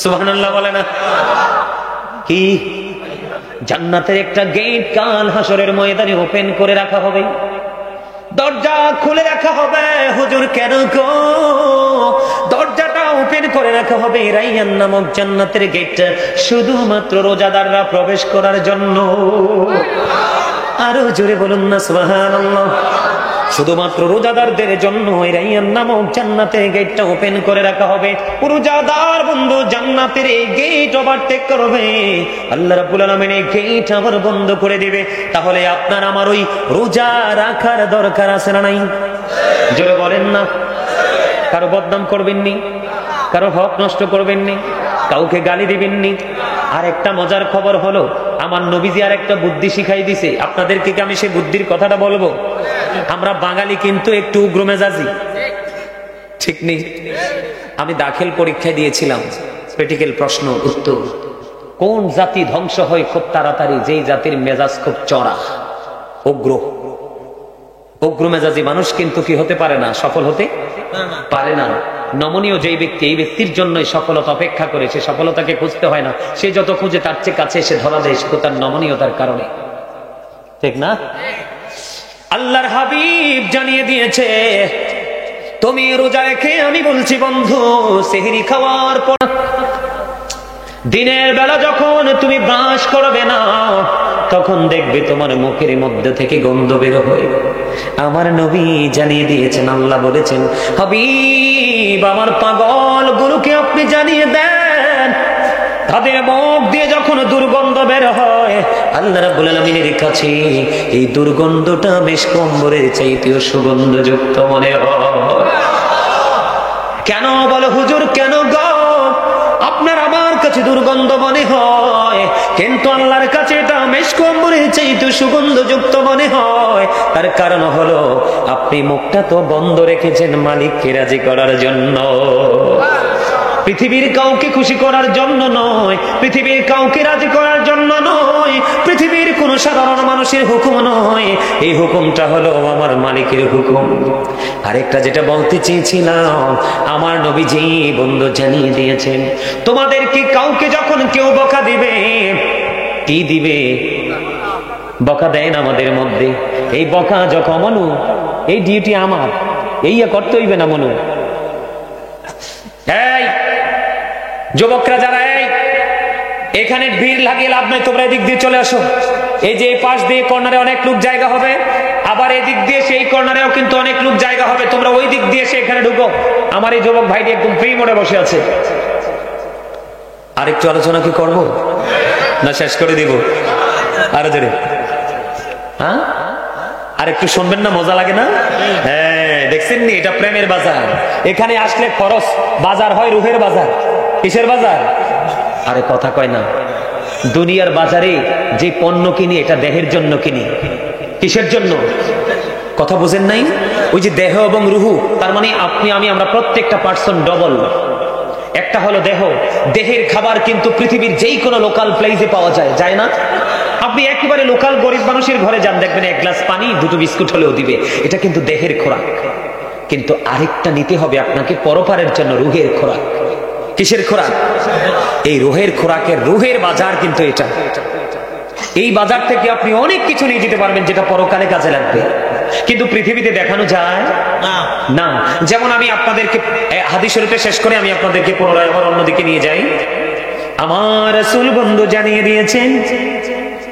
সুবহানাল্লাহ বলে না? কি? জান্নাতের একটা গেট কাল হাসরের ময়দানে ওপেন করে রাখা হবে, দরজা খুলে রাখা হবে। হুজুর কেন গো? দরজাটা ওপেন করে রাখা হবে রাইয়ান নামক জান্নাতের গেটটা শুধুমাত্র রোজাদাররা প্রবেশ করার জন্য। আরো জোরে বলুন না সুবহানাল্লাহ। শুধুমাত্র রোজাদারদের জন্য ওই রাইয়ান নামক জান্নাতের গেটটা ওপেন করে রাখা হবে। রোজাদার বন্ধু জান্নাতের এই গেট ওভারটেক করবে, আল্লাহ রাব্বুল আলামিন এই গেট আবার বন্ধ করে দিবে। তাহলে আপনার আমার ওই রোজা রাখার দরকার আছে না নাই? জোরে বলেন না। কারো বদনাম করবেন নি, কারো হক নষ্ট করবেন নি, কাউকে গালি দিবেন নি। আর একটা মজার খবর হলো, আমার নবীজি আর একটা বুদ্ধি শিখাই দিছে, আপনাদেরকে আমি সেই বুদ্ধির কথাটা বলবো। আমরা বাঙালি কিন্তু একটু উগ্র মেজাজি, ঠিক নেই? আমি দাখিল পরীক্ষা দিয়েছিলাম, প্র্যাকটিক্যাল প্রশ্ন উত্তর, কোন জাতি ধ্বংস হয় খুব তাড়াতাড়ি? যেই জাতির মেজাজ খুব চড়া, উগ্র। উগ্র মেজাজি মানুষ কিন্তু কি হতে পারে না, সফল হতে পারে না। নমনীয় যেই ব্যক্তি, এই ব্যক্তির জন্যই সফলতা অপেক্ষা করে, সে সফলতাকে খুঁজতে হয় না, সে যত খুঁজে তার চেয়ে কাছে এসে ধরা দেয়, শুধু তার নমনীয়তার কারণে, ঠিক না? আল্লাহর হাবিব জানিয়ে দিয়েছে, তুমি রোজা রেখে, আমি বলছি বন্ধু, সেহরি খাওয়ার পর দিনের বেলা যখন তুমি ব্রাশ করবে না, তখন দেখবে তোমার মুখের মধ্যে থেকে গন্ধ বের হয়। আমার নবী জানিয়ে দিয়েছেন, আল্লাহ বলেছেন, হাবিব আমার পাগল গুলোকে আপনি জানিয়ে দেন, তাদের মুখ দিয়ে যখন দুর্গন্ধ বের হয়, আল্লাহ রাব্বুল আলামিনের কাছে এই দুর্গন্ধটা মিশক অম্বরের চাইতেও সুগন্ধযুক্ত মনে হয়। কেন বলো হুজুর, কেন গো আপনার আমার কাছে দুর্গন্ধ মনে হয়, কিন্তু আল্লাহর কাছে এটা মিশক অম্বরের চাইতেও সুগন্ধযুক্ত মনে হয়? তার কারণ হলো আপনি মুখটা তো বন্ধ রেখেছেন মালিককে রাজি করার জন্য, পৃথিবীর কাউকে খুশি করার জন্য নয়, পৃথিবীর কাউকে রাজি করার জন্য নয়, পৃথিবীর কোন সাধারণ মানুষের হুকুম নয়, এই হুকুমটা হলো আমার মালিকের হুকুম। আরেকটা যেটা বলতে চেয়েছিলাম, আমার নবীজি বন্ধু জানিয়ে দিয়েছেন, তোমাদেরকে কাউকে যখন কেউ বকা দিবে, কি দিবে? বকা দেন আমাদের মধ্যে, এই বকা যখন মনু, এই ডিউটি আমার, এই করতে হইবে না মনু। এই যুবকরা যারা এখানে ভিড় লাগিয়ে লাভ নাই, তোমরা এদিক দিয়ে চলে আসো। এই যে পাশ দিয়ে কর্নারে অনেক লোক জায়গা হবে, আবার এদিক দিয়ে সেই কর্নারেও কিন্তু অনেক লোক জায়গা হবে, তোমরা ওই দিক দিয়ে এসে এখানে ঢুকো। আমার এই যুবক ভাইটি একদম ফ্রি মোডে বসে আছে। আরেকটু আলোচনা কি করবো না শেষ করে দিব? আরো জোরে, হ্যাঁ আর একটু শুনবেন না? মজা লাগে না? হ্যাঁ, দেখছেন নি, এটা প্রেমের বাজার। এখানে আসলে খরচ, বাজার হয় রুহের বাজার। কিসের বাজার? আরে কথা কয় না। দুনিয়ার বাজারে যে পণ্য কিনি, এটা দেহের জন্য কিনি। কিসের জন্য? কথা বুঝেন নাই? ওই যে দেহ এবং রুহু, তার মানে আপনি আমি আমরা প্রত্যেকটা পার্সন ডবল। একটা হলো দেহ, দেহের খাবার কিন্তু পৃথিবীর যেই কোনো লোকাল প্লেসে পাওয়া যায়, যায় না? আপনি একেবারে লোকাল গরিব মানুষের ঘরে যান, দেখবেন এক গ্লাস পানি, দুটো বিস্কুট হলেও দিবে। এটা কিন্তু দেহের খোরাক। কিন্তু আরেকটা নিতে হবে আপনাকে পরপারের জন্য, রুহের খোরাক। কিসের খোরাক? এই রুহের খোরাকের, রুহের বাজার কিন্তু এটা। এই বাজার থেকে আপনি অনেক কিছু নিয়ে যেতে পারবেন যেটা পরকালে কাজে লাগবে, কিন্তু পৃথিবীতে দেখানো যায় না। যেমন আমি আপনাদেরকে হাদিস শরীফে শেষ করে আমি আপনাদেরকে পুনরায় আবার অন্যদিকে নিয়ে যাই। আমার রাসূল বন্ধু জানিয়ে দিয়েছেন,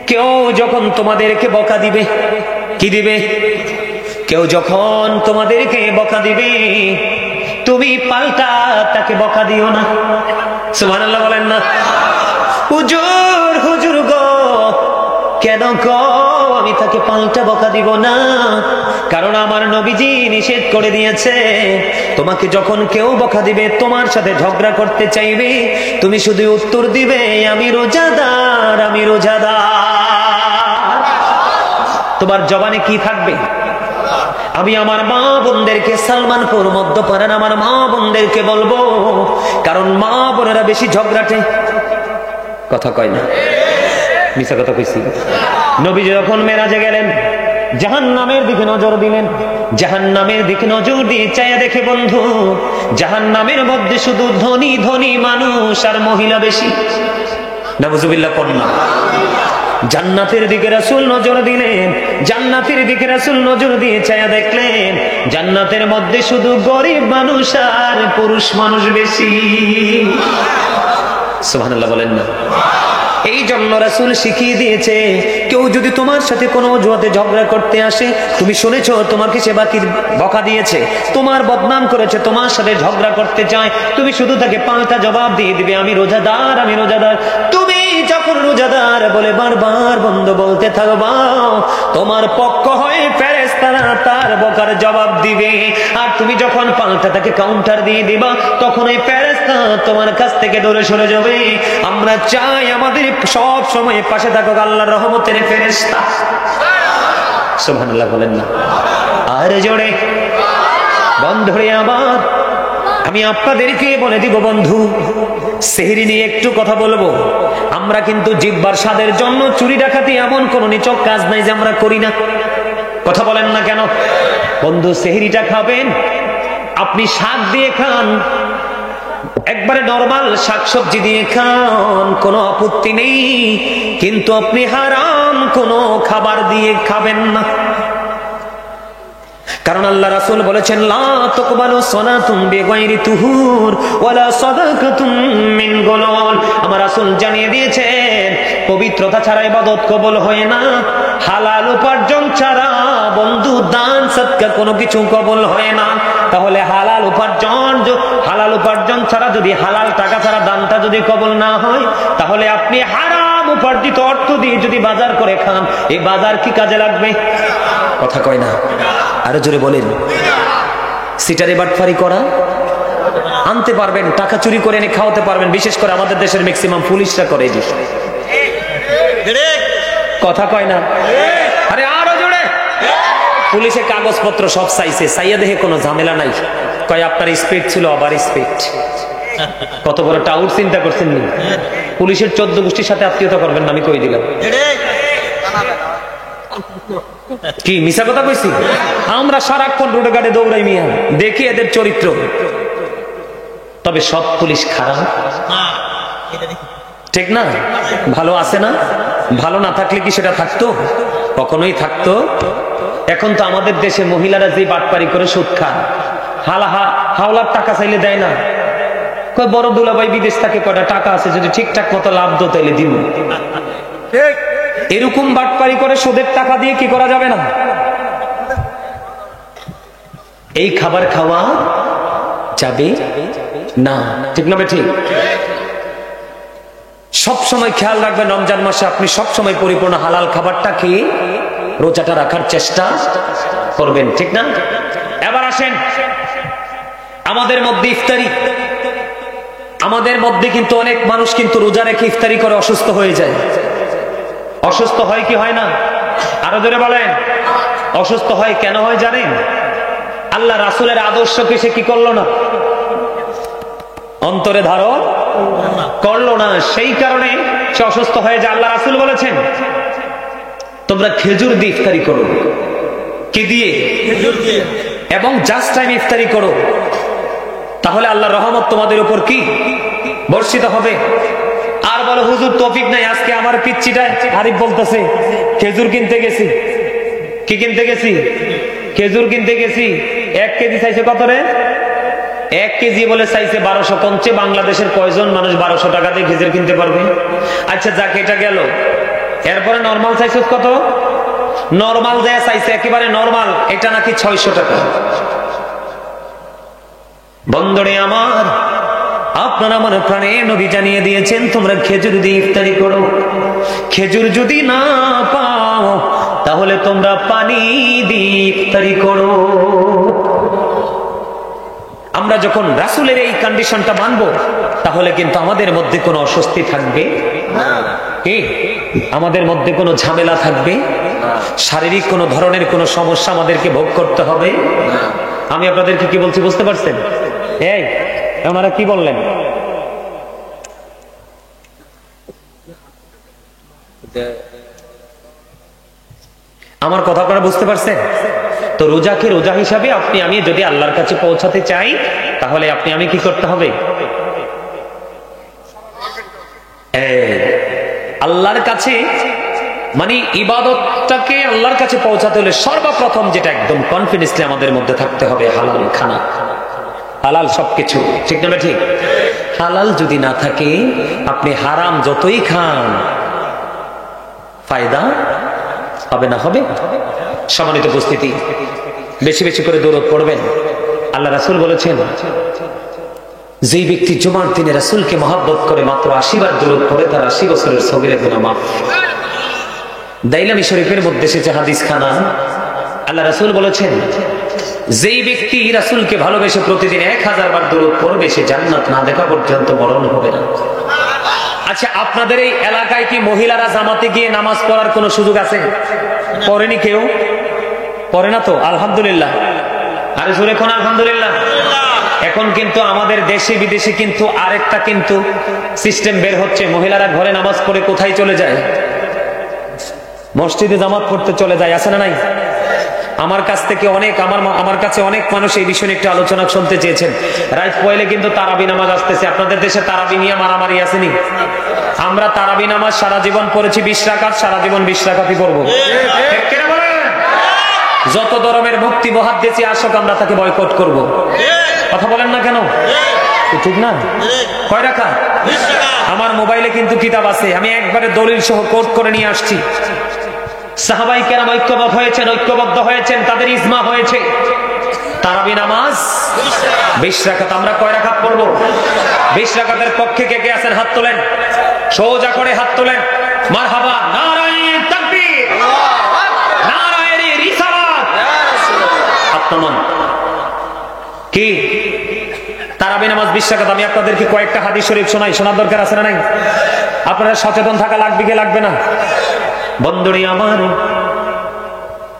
কেউ যখন তোমাদেরকে বকা দিবে, কি দিবে? কেউ যখন তোমাদেরকে বকা দিবে, তুমি পাল্টা তাকে বকা দিও না। সুবহানাল্লাহ বলেন না? হুজুর, হুজুর গো, কেন গো আমি তাকে পাল্টা বকা দিব না? কারণ আমার নবীজি নিষেধ করে দিয়েছে, তোমাকে যখন কেউ বকা দিবে, তোমার সাথে ঝগড়া করতে চাইবে, তুমি শুধু উত্তর দিবে, আমি রোজাদার, আমি রোজাদার। তোমার জবানে কি থাকবে? আমি আমার মা বোনদেরকে, সালমানপুর মধ্যপাড়ার আমার মা বোনদেরকে বলবো, কারণ মা বোনেরা বেশি ঝগড়াটে। কথা কয় না, মিছা কথা কইছি। নবী যখন মেরাজে গেলেন, জাহান্নামের দিকে নজর দিলেন, জাহান্নামের দিকে নজর দিয়ে চাইয়া দেখে বন্ধু, জাহান্নামের মধ্যে শুধু ধনী ধনী মানুষ আর মহিলা বেশি। নাউযুবিল্লাহ পড়না। জান্নাতের দিকে রাসূল নজর দিলেন, জান্নাতের দিকে রাসূল নজর দিয়ে চাইয়া দেখলেন, জান্নাতের মধ্যে শুধু গরিব মানুষ আর পুরুষ মানুষ বেশি। সুবহানাল্লাহ বলেন না? এই জন্য রাসূল শিখিয়ে দিয়েছে, কেউ যদি তোমার সাথে কোনো অজুহাতে ঝগড়া করতে আসে, তুমি শুনেছো তোমাকে সে বকা দিয়েছে, তোমার বদনাম করেছে, তোমার সাথে ঝগড়া করতে চায়, তুমি শুধু তাকে পাল্টা জবাব দিয়ে দিবে, আমি রোজাদার, আমি রোজাদার। তুমি যখন রোজাদার বলে বারবার বন্ধ বলতে থাকবা, তোমার পক্ষ হয়ে ফেরেশতারা তার বকার জবাব দিবে। আর তুমি যখন পাল্টা তাকে কাউন্টার দিয়ে দিবা, তখন এই ফেরেশতা তোমার কাছ থেকে দূরে সরে যাবে। আমরা চাই আমাদের সব সময় পাশে থাকুক আল্লাহর রহমতের ফেরেশতা। সুবহানাল্লাহ বলেন না? আর জোরে বন্ধুরে আমার, আমি আপনাদেরকে বলে দিব বন্ধু, সেহরি নিয়ে একটু কথা বলবো। আমরা কিন্তু জিহ্বার স্বাদের জন্য চুরি ডাকাতি এমন কোন নিচক কাজ নাই যে আমরা করি না। কথা বলেন না কেন? বন্ধু, সেহরিটা খাবেন, আপনি শাক দিয়ে খান, একবারে নরমাল শাকসবজি দিয়ে খান, কোনো আপত্তি নেই, কিন্তু আপনি হারাম কোনো খাবার দিয়ে খাবেন না। কারণ আল্লাহ রাসূল বলেছেন, লা তাকবালু সালাতুম বিগাইরি তুহুর ওয়ালা সাদাকাতুম মিন গুলুল। আমার রাসূল জানিয়ে দিয়েছেন, পবিত্রতা ছাড়া ইবাদত কবুল হয় না, হালাল উপার্জন ছাড়া বন্ধু দান সদকা কোনো কিছু কবুল হয় না। তাহলে হালাল উপার্জন ছাড়া, যদি হালাল টাকা ছাড়া দানটা যদি কবুল না হয়, তাহলে আপনি হারাম উপার্জিত অর্থ দিয়ে যদি বাজার করে খান, এই বাজার কি কাজে লাগবে? কথা কয় না, আরো জোরে বলেন। সিটারে বাটফারি করা আনতে পারবেন, টাকা চুরি করে এনে খাওয়াতে পারবেন, বিশেষ করে আমাদের দেশের ম্যাক্সিমাম পুলিশরা করে। কথা কয় না, আরে আরো জোরে। পুলিশে কাগজপত্র সব চাইছে, চাইয়া দেখে কোনো ঝামেলা নাই, কয় আপনার স্পিড ছিল, আবার স্পিড। কত বড় টাউট চিন্তা করছেন নি? পুলিশের 14 গোষ্ঠীর সাথে আত্মীয়তা করবেন না, আমি কই দিলাম। কি মিছা কথা কইছি? আমরা সারাক্ষণ রোডে ঘাটে দৌড়াই মিয়া, দেখি এদের চরিত্র। তবে সব পুলিশ খারাপ ঠিক না? ভালো আছে না? ভালো না থাকলে কি সেটা থাকতো? কখনোই থাকতো। এখন তো আমাদের দেশে মহিলারা যে বাটপারি করে সুদ খায়, হাওলার টাকা চাইলে দেয় না, কয় বড় দুলাভাই বিদেশ থাকে, কয়টা টাকা আছে, যদি ঠিকঠাক মতো লাভ দো তাইলে দিব। এরকম বাটপারি করে সুদের টাকা দিয়ে কি করা যাবে না? এই খাবার খাওয়া যাবে না, ঠিক না? ঠিক। সব সময় খেয়াল রাখবেন, রমজান মাসে আপনি সব সময় পরিপূর্ণ হালাল খাবারটা খেয়ে রোজাটা রাখার চেষ্টা করবেন, ঠিক না? এবার আসেন আমাদের মধ্যে ইফতারি। আমাদের মধ্যে কিন্তু অনেক মানুষ কিন্তু রোজা রেখে ইফতারি করে অসুস্থ হয়ে যায়। অসুস্থ হয় কি হয় না? আরো জোরে বলেন। অসুস্থ হয় কেন হয় জানেন? আল্লাহ রাসূলের আদর্শকে সে কি করলো না, অন্তরে ধারণ করলো না, সেই কারণে সে অসুস্থ হয়ে যায়। আল্লাহ রাসূল বলেছেন, তোমরা খেজুর দিয়ে ইফতারি করো। কি দিয়ে? খেজুর দিয়ে। এবং জাস্ট টাইম ইফতারি করো, তাহলে আল্লাহর রহমত তোমাদের উপর কি বর্ষিত হবে। আর বলো হুজুর তৌফিক নাই, আজকে আমার পিচ্চিটা আরিফ বলতেছে খেজুর কিনতে গেছি। কি কিনতে গেছি? খেজুর কিনতে গেছি। 1 কেজি চাইছে কত রে? 1 কেজি বলে চাইছে 1200। কমছে বাংলাদেশের কয়জন মানুষ 1200 টাকা দিয়ে খেজুর কিনতে পারবে? আচ্ছা যাক, এটা গেল। এরপরে নরমাল চাইছে কত? নরমাল দেয়া চাইছে একেবারে নরমাল, এটা নাকি 600 টাকা। বন্ধুরে আমার, আপনারা আমার প্রাণে নবী জানিয়ে দিয়েছেন, তোমরা খেজুর দিয়ে ইফতারি করো। খেজুর যদি না পাও, তাহলে তোমরা পানি দিয়ে ইফতারি করো। আমরা যখন রাসূলের এই কন্ডিশনটা মানবো, তাহলে কিন্তু আমাদের মধ্যে কোনো অস্বস্তি থাকবে না। কি আমাদের মধ্যে কোনো ঝামেলা থাকবে? শারীরিক কোনো ধরনের কোনো সমস্যা আমাদেরকে ভোগ করতে হবে না। আমি আপনাদেরকে কি বলছি বুঝতে পারছেন? এই ওনারা কি বললেন? আমার কথা আপনারা বুঝতে পারছেন তো? রোজাকে রোজা হিসাবে আপনি আমি যদি আল্লাহর কাছে পৌঁছাতে চাই, তাহলে আপনি আমি কি করতে হবে? আল্লাহর কাছে মানে ইবাদতটাকে আল্লাহর কাছে পৌঁছাতে হলে সর্বপ্রথম যেটা একদম কনফিডেন্সলি আমাদের মধ্যে থাকতে হবে, হালাল খানা, হালাল সবকিছু, ঠিক না? ঠিক। হালাল যদি না থাকে, আপনি হারাম যতই খান ফায়দা হবে না। হবে? সম্মানিত উপস্থিতি, বেশি বেশি করে দরুদ পড়বেন। আল্লাহ রাসূল বলেছেন, যে ব্যক্তি জুমার দিনে রাসূলকে মহব্বত করে মাত্র 80 বার দরুদ পড়ে, তার 80 বছরের সগীরা গুনাহ মাফ। দাইলামি শরীফের মধ্যে এসেছে হাদিস খানা। আল্লাহ রাসূল বলেছেন, যেই ব্যক্তি রাসূলকে ভালোবেসে প্রতিদিন 1000 বার দরুদ পড়বে, সে জান্নাত না দেখা পর্যন্ত মরণ হবে না। আচ্ছা, আপনাদের এই এলাকায় কি মহিলারা জামাতে গিয়ে নামাজ পড়ার কোনো সুযোগ আছে? পড়েনি কেউ? পড়ে না তো? আলহামদুলিল্লাহ। আরে জোরে কোন আলহামদুলিল্লাহ। এখন কিন্তু আমাদের দেশে বিদেশে কিন্তু আরেকটা কিন্তু সিস্টেম বের হচ্ছে, মহিলারা ঘরে নামাজ পড়ে কোথায় চলে যায়? মসজিদে জামাত পড়তে চলে যায়, আছে না নাই? আমার কাছ থেকে আমার কাছে অনেক মানুষ এই বিষয়ে একটু আলোচনা শুনতে চেয়েছেন। রাত পয়লে কিন্তু তারাবি নামাজ আসতেছে। আপনাদের দেশে তারাবি নিয়ে মারামারি আসেনি? আমরা তারাবি নামাজ সারা জীবন পড়েছি 20 রাকাত, সারা জীবন 20 রাকাতই পড়বো। যত ধরনের মুক্তি মহাদ্দেশি আসক আমরা তাকে বয়কট করব। কথা বলেন না কেন? ঠিক না? কয় রাখা? আমার মোবাইলে কিন্তু কিতাব আছে, আমি একবারে দলিল সহ কোট করে নিয়ে আসছি। সাহাবাই কেরাম ঐক্যবদ্ধ হয়েছেন, তাদের ইজমা হয়েছে। তারাবি নামাজ 20 রাকাত। আমরা কয় রাকাত পড়ব? 20 রাকাতের পক্ষে কে কে আছেন হাত তোলেন, সোজা করে হাত তোলেন। মারহাবা, নারায়ে তাকবীর, নারায়ে রিসালাত। আত্মমান কি তারাবি নামাজ 20 রাকাত। আমি আপনাদেরকে কয়েকটা হাদিস শরীফ শোনাই, শোনার দরকার আছে না নাই? আপনারা সচেতন থাকা লাগবে কি লাগবে না? বন্ধুরি আমার,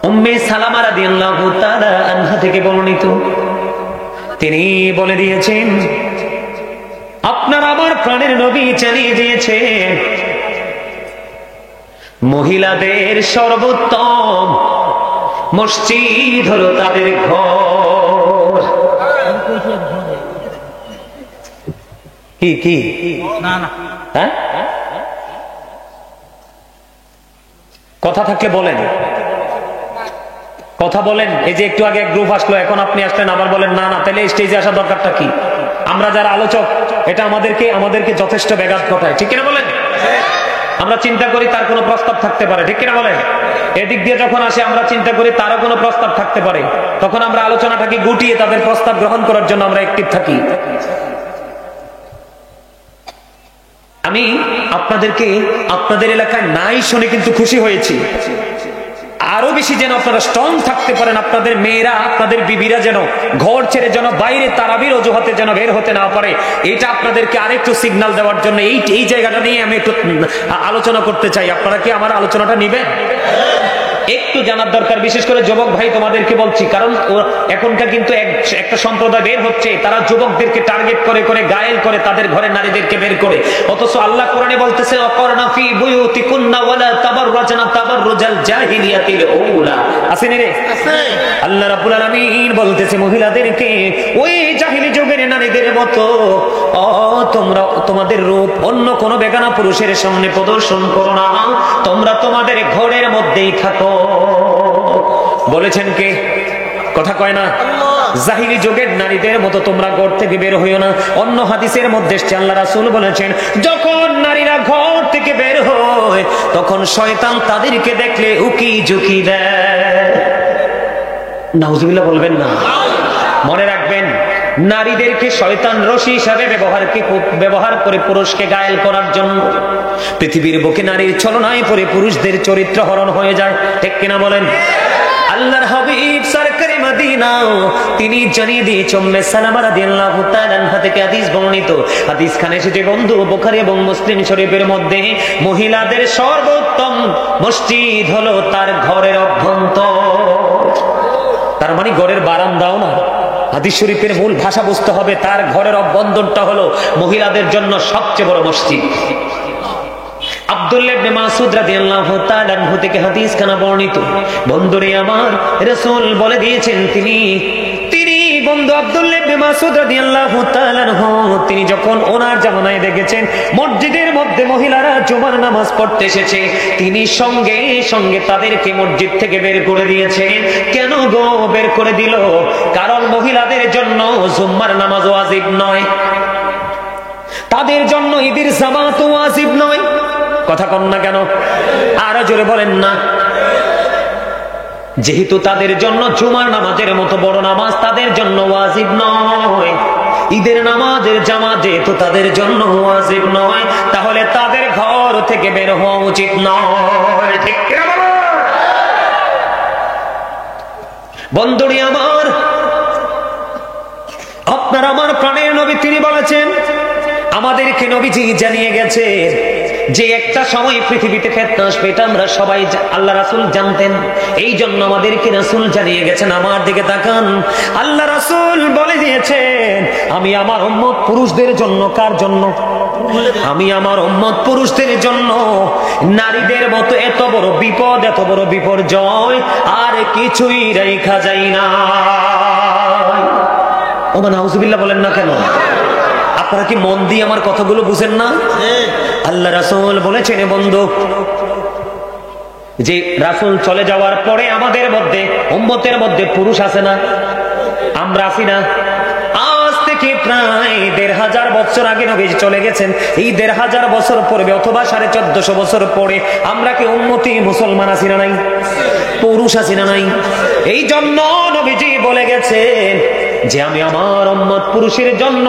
উম্মে সালামা রাদিয়াল্লাহু তাআলা আনহা থেকে বর্ণিত, তিনি বলে দিয়েছেন, আপনার আমার প্রাণের নবী জানিয়ে দিয়েছেন, মহিলাদের সর্বোত্তম মসজিদ হলো তাদের ঘর। কি কি না না, হ্যাঁ কথা থাকলে বলেন, কথা বলেন। এই যে একটু আগে এক গ্রুপ আসলো, এখন আপনি আসলেন আবার বলেন না না, তাহলে স্টেজে আসার দরকারটা কি? আমরা যারা আলোচক, এটা আমাদেরকে যথেষ্ট ব্যাঘাত ঘটায়, ঠিক কিনা বলেন? আমরা চিন্তা করি তার কোনো প্রস্তাব থাকতে পারে, ঠিক কিনা বলেন? এদিক দিয়ে যখন আসে আমরা চিন্তা করি তারও কোনো প্রস্তাব থাকতে পারে, তখন আমরা আলোচনাটাকে গুটিয়ে তাদের প্রস্তাব গ্রহণ করার জন্য আমরা অ্যাক্টিভ থাকি। আমি আপনাদেরকে আপনাদের এলাকায় নাই শুনে কিন্তু খুশি হয়েছি। আরো বেশি যেন আপনারা স্ট্রং থাকতে পারেন, আপনাদের মেয়েরা, আপনাদের বিবিরা যেন ঘর ছেড়ে যেন বাইরে তারাবির অজুহাতে যেন বের হতে না পারে, এটা আপনাদেরকে আরেকটু সিগন্যাল দেওয়ার জন্য এই জায়গাটা নিয়ে আমি একটু আলোচনা করতে চাই। আপনারা কি আমার আলোচনাটা নিবেন? একটু জানার দরকার, বিশেষ করে যুবক ভাই তোমাদেরকে বলছি, কারণ এখনকার কিন্তু একটা সম্প্রদায় বের হচ্ছে, তারা যুবকদেরকে টার্গেট করে করে গায়েল করে তাদের ঘরে নারীদেরকে বের করে, অথচ আল্লাহ কোরআনে বলতেছে অকরনা ফি বুয়ুতিকুন্না ওয়ালা তাবাররাজনা তাবাররুজাল জাহিলিয়াতিল উলা। আছে নি রে? আছে। আল্লাহ রাব্বুল আলামিন বলতেছে মহিলাদেরকে ওই জাহিলি যুগের নারীদের মতো তোমরা তোমাদের রূপ অন্য কোন বেগানা পুরুষের সামনে প্রদর্শন করো না, তোমরা তোমাদের ঘরের মধ্যেই থাকো। বলেছেন কে? কথা কয় না? জাহিলি যুগের নারীদের মতো তোমরা ঘর থেকে বের হইও না। অন্য হাদিসের মধ্যে আল্লাহ রাসূল বলেছেন, যখন নারীরা ঘর থেকে বের হয় তখন শয়তান তাদেরকে দেখলে উকি ঝুঁকি দেয়। নাউজুবিল্লাহ বলবেন না? মনে রাখবেন, নারীদেরকে শয়তান রশি হিসাবে ব্যবহার করে পুরুষকে ঘায়েল করার জন্য। পৃথিবীর বুকে নারীর ছলনায় পড়ে পুরুষদের চরিত্র হরণ হয়ে যায়, ঠিক কিনা বলেন? আল্লাহর হাবিব সরকারে মদিনা তিনি জানিয়ে দিয়েছেন, উম্মে সালামা রাদিয়াল্লাহু তাআলা আনহা থেকে হাদিস বর্ণিত, হাদিস খানে এসেছে বন্ধু বুখারী এবং মুসলিম শরীফের মধ্যে, মহিলাদের সর্বোত্তম মসজিদ হলো তার ঘরের অভ্যন্তর। তার মানে ঘরের বারান্দাও না, হাদিস শরীফের মূল ভাষা বুঝতে হবে, তার ঘরের অভ্যন্তরটা হলো মহিলাদের জন্য সবচেয়ে বড় মসজিদ। আব্দুল্লাহ ইবনে মাসউদ রাদিয়াল্লাহু তাআলা আনহু থেকে হাদিস খানা বর্ণিত, বন্ধুরে আমার রাসূল বলে দিয়েছেন, তিনি বন্ধু আব্দুল্লাহ ইবনে মাসউদ রাদিয়াল্লাহু তাআলা আনহু তিনি যখন ওনার জামানায় দেখেছেন মসজিদের মধ্যে মহিলারা জুমার নামাজ পড়তে এসেছে, তিনি সঙ্গে সঙ্গে তাদেরকে মসজিদ থেকে বের করে দিয়েছেন। কেন গো বের করে দিল? কারণ মহিলাদের জন্য জুমার নামাজ ওয়াজিব নয়, তাদের জন্য ঈদের জামাত ওয়াজিব নয়। কথা কন না কেন? আরো জোরে বলেন না। যেহেতু তাদের জন্য জুমার নামাজের মতো বড় নামাজ তাদের জন্য ওয়াজিব নয়, ঈদের নামাজের জামাত যেহেতু তাদের জন্য ওয়াজিব নয়, তাহলে তাদের ঘর থেকে বের হওয়া উচিত নয়, ঠিক কি না? বন্ধুরি আমার, আপনার আমার প্রাণের নবী তিনি বলেছেন, আমাদেরকে নবীজি জানিয়ে গেছে যে একটা সময় পৃথিবীতে ফিতনা আসবে, এটা আমরা সবাই আল্লাহ রাসূল জানতেন, এই জন্য আমাদেরকে রাসূল জানিয়ে গেছেন। আমার দিকে তাকান, আল্লাহ রাসূল বলে দিয়েছেন, আমি আমার উম্মত পুরুষদের জন্য, কার জন্য? আমি আমার উম্মত পুরুষদের জন্য নারীদের মতো এত বড় বিপদ, এত বড় বিপর্যয় আর কিছুই রাইখা যায় না। ও মানে নাউজুবিল্লাহ বলেন না কেন? আপনারা কি মন দিয়ে আমার কথাগুলো বুঝেন না? আল্লাহ রাসূল বলেছেন, বন্ধু যে রাসূল চলে যাওয়ার পরে আমাদের মধ্যে উম্মতের মধ্যে পুরুষ আছে না? আমরা আছি না? আজ থেকে প্রায় ১৫০০ বছর আগে নবীজি চলে গেছেন। এই ১৫০০ বছর পূর্বে অথবা ১৪৫০ বছর পরে আমরা কি উম্মতি মুসলমান আছি না নাই? পুরুষ আছি না নাই? এই জন্য নবীজি বলে গেছেন যে আমি আমার উম্মত পুরুষের জন্য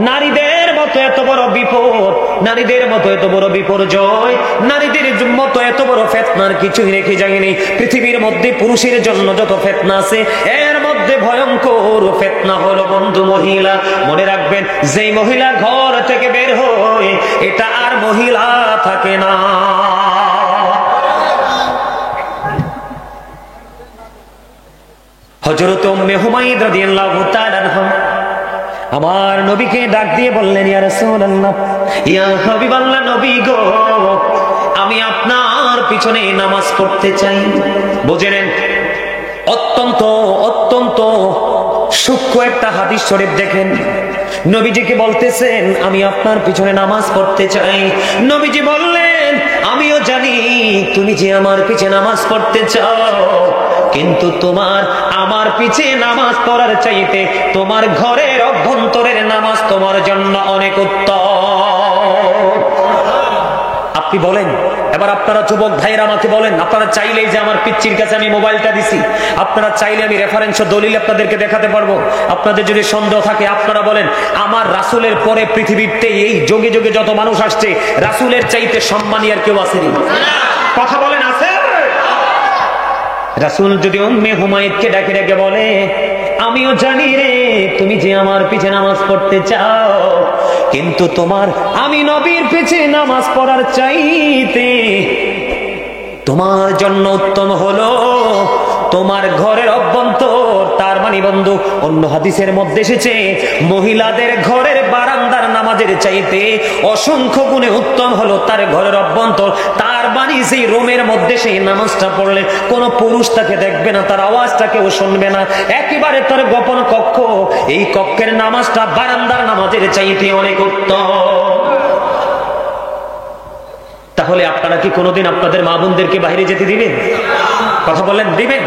নারীদের মতো এত বড় বিপদ, নারীদের মতো এত বড় বিপর্যয়, নারীদের মতো এত বড় ফিতনার কিছুই রেখে যায়নি। পৃথিবীর মধ্যে পুরুষের জন্য যত ফিতনা আছে এর মধ্যে ভয়ঙ্কর ফিতনা হলো বন্ধু মহিলা। মনে রাখবেন, যেই মহিলা ঘর থেকে বের হয় এটা আর মহিলা থাকে না। হযরত উম্মে হুমায়রা রাদিয়াল্লাহু তাআলা আনহা আমার নবীকে ডাক দিয়ে বললেন, ইয়া রাসূলুল্লাহ, ইয়া হাবিবাল্লাহ, নবী গো, আমি আপনার পিছনে নামাজ পড়তে চাই। বুঝে নেন, অত্যন্ত অত্যন্ত সূক্ষ্ম একটা হাদিস শরীফ দেখেন। নবীজিকে বলতেছেন আমি আপনার পিছনে নামাজ পড়তে চাই। নবীজি বললেন আমিও জানি তুমি যে আমার পিছে নামাজ পড়তে চাও, কিন্তু তোমার আমার পিছে নামাজ পড়ার চাইতে তোমার ঘরের অভ্যন্তরের নামাজ তোমার জন্য অনেক উত্তম। আপনি বলেন, এবার আপনারা যুবক ভাইরা আমাকে বলেন, আপনারা চাইলেই যে আমার পিচ্চির কাছে আমি মোবাইলটা দিছি, আপনারা চাইলে আমি রেফারেন্স ও দলিল আপনাদেরকে দেখাতে পারবো। আপনাদের যদি সন্দেহ থাকে আপনারা বলেন, আমার রাসূলের পরে পৃথিবীতে এই যুগে যুগে যত মানুষ আসছে রাসূলের চাইতে সম্মানী আর কেউ আসেনি? কথা বলেন, আছে? রাসূল যদি উম্মে হুমায়রাকে ডাকে ডাকে বলে আমিও জানি রে তুমি যে আমার পিছে নামাজ পড়তে চাও, কিন্তু তোমার আমি নবীর পিছে নামাজ পড়ার চাইতে তোমার জন্য উত্তম হলো তোমার ঘরের অভ্যন্তর। তার মানে বন্ধু, অন্য হাদিসের মধ্যে এসেছে মহিলাদের ঘরের বারান্দার নামাজের চাইতে অসংখ্য গুণে উত্তম হলো তার ঘরের অভ্যন্তর। তার মানে সেই রুমের মধ্যে সেই নামাজটা পড়লে কোনো পুরুষ তাকে দেখবে না, তার আওয়াজটা কেউ শুনবে না, একেবারে তার গোপন কক্ষ, এই কক্ষের নামাজটা বারান্দার নামাজের চাইতে অনেক উত্তম। তাহলে আপনারা কি কোনোদিন আপনাদের মা বোনদেরকে বাইরে যেতে দিবেন? কথা বলেন, দিবেন?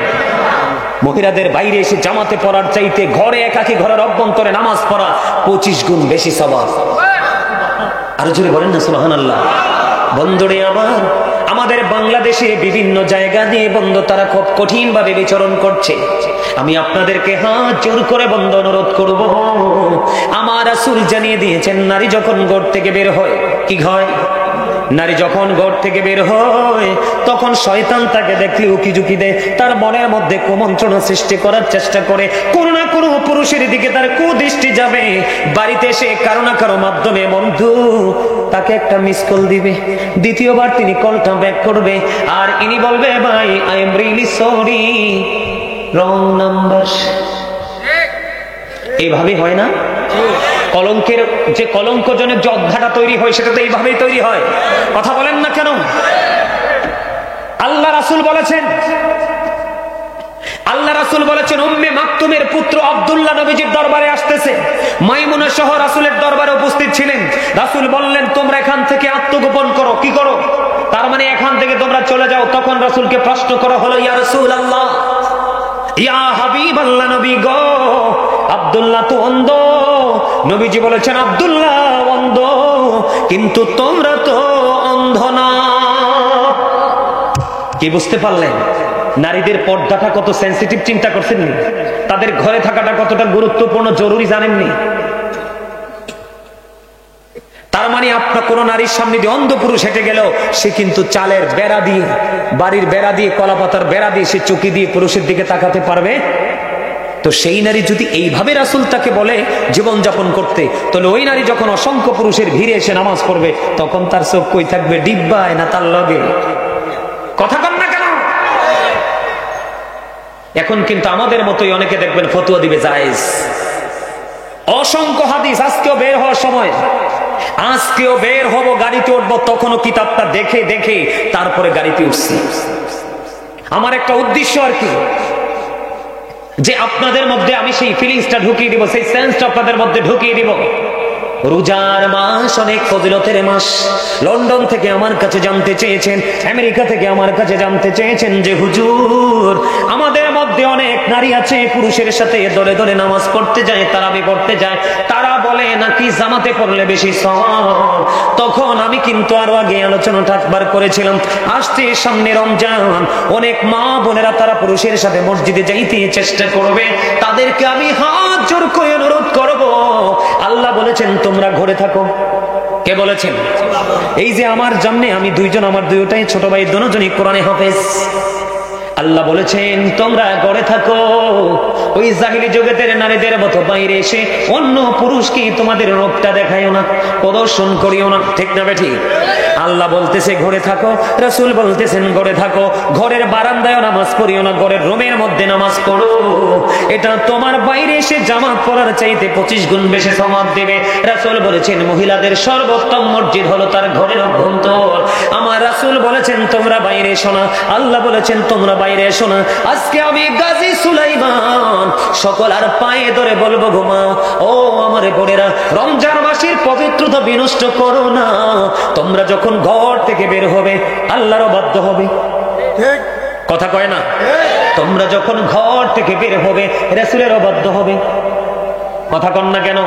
মহিলাদের বাইরে এসে জামাতে পড়ার চাইতে ঘরে একাকী ঘরের অভ্যন্তরে নামাজ পড়া ২৫ গুণ বেশি সওয়াব। আরো জোরে বলেন না সুবহানাল্লাহ। বন্ধুরে আমার, আমাদের বাংলাদেশে বিভিন্ন জায়গা দিয়ে বন্ধু তারা খুব কঠিন ভাবে বিচরণ করছে। আমি আপনাদেরকে হাত জোর করে বন্ধু অনুরোধ করব, আমার রাসূল জানিয়ে দিয়েছেন নারী যখন ঘর থেকে বের হয়, কি হয়? নারী যখন ঘর থেকে বের হয় তখন শয়তান তাকে দেখলে উকিঝুঁকি দেয়, তার মনের মধ্যে কুমন্ত্রণা সৃষ্টি করার চেষ্টা করে, কোনো না কোনো পুরুষের দিকে তার কুদৃষ্টি যাবে। বাড়িতে এসে কারো না কারো মাধ্যমে বন্ধু তাকে একটা মিস কল দিবে, দ্বিতীয়বার তিনি কলটা ব্যাক করবে, আর ইনি বলবে ভাই I am really sorry, wrong number. এইভাবে হয় না? কলঙ্কের যে কলঙ্কজনক যে অধ্যায়টা তৈরি হয় সেটা তো এইভাবেই তৈরি হয়। কথা বলেন না কেন? আল্লাহ রাসূল বলেছেন, আল্লাহ রাসূল বলেছেন উম্মে মাকতুমের পুত্র আব্দুল্লাহ নবীজির দরবারে আসতেছে। মাইমুনা সহ রাসূলের দরবারে উপস্থিত ছিলেন। রাসূল বললেন তোমরা এখান থেকে আত্মগোপন করো। কি করো? তার মানে এখান থেকে তোমরা চলে যাও। তখন রাসূলকে প্রশ্ন করা হলো, ইয়া রাসূলুল্লাহ, ইয়া হাবিবাল্লাহ, নবী গো, আব্দুল্লাহ তো অন্ধ। নবীজি বলেছেন আব্দুল্লাহ অন্ধ, কিন্তু তোমরা তো অন্ধ না। কি বুঝতে পারলেন? নারীদের পর্দাটা কত সেন্সিটিভ চিন্তা করছেন? তাদের ঘরে থাকাটা কতটা গুরুত্বপূর্ণ জরুরি জানেননি? তার মানে আপনার কোন নারীর সামনে দিয়ে অন্ধ পুরুষ হেঁটে গেল, সে কিন্তু চালের বেড়া দিয়ে, বাড়ির বেড়া দিয়ে, কলাপাতার বেড়া দিয়ে সে চোখে দিয়ে পুরুষের দিকে তাকাতে পারবে? তো সেই নারী যদি এইভাবে রাসূল তাকে বলে জীবন যাপন করতে, তাহলে ওই নারী যখন অসংখ্য পুরুষের ভিড়ে এসে নামাজ পড়বে তখন তার চোখ কই থাকবে? ডিব্বায় না তার লগে? কথা কন না কেন? এখন কিন্তু আমাদের মতোই অনেকে দেখবেন ফতোয়া দিবে জায়েজ। অসংখ্য হাদিস, আজকেও বের হওয়ার সময়, আজকেও বের হব, গাড়িতে উঠবো, তখনও কিতাবটা দেখে দেখে তারপরে গাড়িতে উঠছি। আমার একটা উদ্দেশ্য আর কি, যে আপনাদের মধ্যে আমি সেই ফিলিংসটা ঢুকিয়ে দিব, সেই সেন্সটা আপনাদের মধ্যে ঢুকিয়ে দিব। রোজার মাস অনেক ফজিলতের মাস। লন্ডন থেকে আমার কাছে জানতে চেয়েছেন, আমেরিকা থেকে আমার কাছে জানতে চেয়েছেন যে হুজুর, আমাদের মধ্যে অনেক নারী আছে পুরুষের সাথে দলে দলে নামাজ পড়তে যায়, তারাবি পড়তে যায়, তারা বলে নাকি জামাতে পড়লে বেশি সওয়াব। তখন আমি কিন্তু আরো আগে আলোচনাটা একবার করেছিলাম, আসছে সামনে রমজান, অনেক মা বোনেরা তারা পুরুষের সাথে মসজিদে যাইতে চেষ্টা করবে, তাদেরকে আমি হাত জোর করে অনুরোধ করব, আল্লাহ বলেছেন তোমরা ঘরে থাকো। কে বলেছেন? এই যে আমার জামনে আমি দুইজন, আমার দুইটাই ছোট ভাই, দুজনই কোরআনে হাফেজ। আল্লাহ বলেছেন তোমরা ঘরে থাকো, ওই জাহিলি জগতের নারীদের মতো বাইরে এসে অন্য পুরুষকে তোমাদের রূপটা দেখাইও না, প্রদর্শন করিও না, ঠিক না বেঠি? আল্লাহ বলতেছে ঘরে থাকো, রাসূল বলতেছেন ঘরে থাকো, ঘরের বারান্দায় নামাজ পড়িও না, ঘরের রুমের মধ্যে নামাজ পড়ো। এটা তোমার বাইরে এসে জামাত পড়ার চাইতে 25 গুণ বেশি সওয়াব দেবে। রাসূল বলেছেন মহিলাদের সর্বোত্তম মসজিদ হলো তার ঘরের অভ্যন্তর। আমার রাসূল বলেছেন তোমরা বাইরে এসো না, আল্লাহ বলেছেন তোমরা বাইরে এসো না। আজকে আমি গাজী সুলাইমান সকল আর পায়ে ধরে বলবো ঘুমা, ও আমার বোনেরা, রমজান মাসের পবিত্রতা বিনষ্ট করো না। তোমরা যখন ঘর থেকে বের হবে আল্লাহর অবাধ্য হবে, ঠিক কথা কয় না? তোমরা যখন ঘর থেকে বের হবে রাসূলের অবাধ্য হবে, কথা কন না কেন?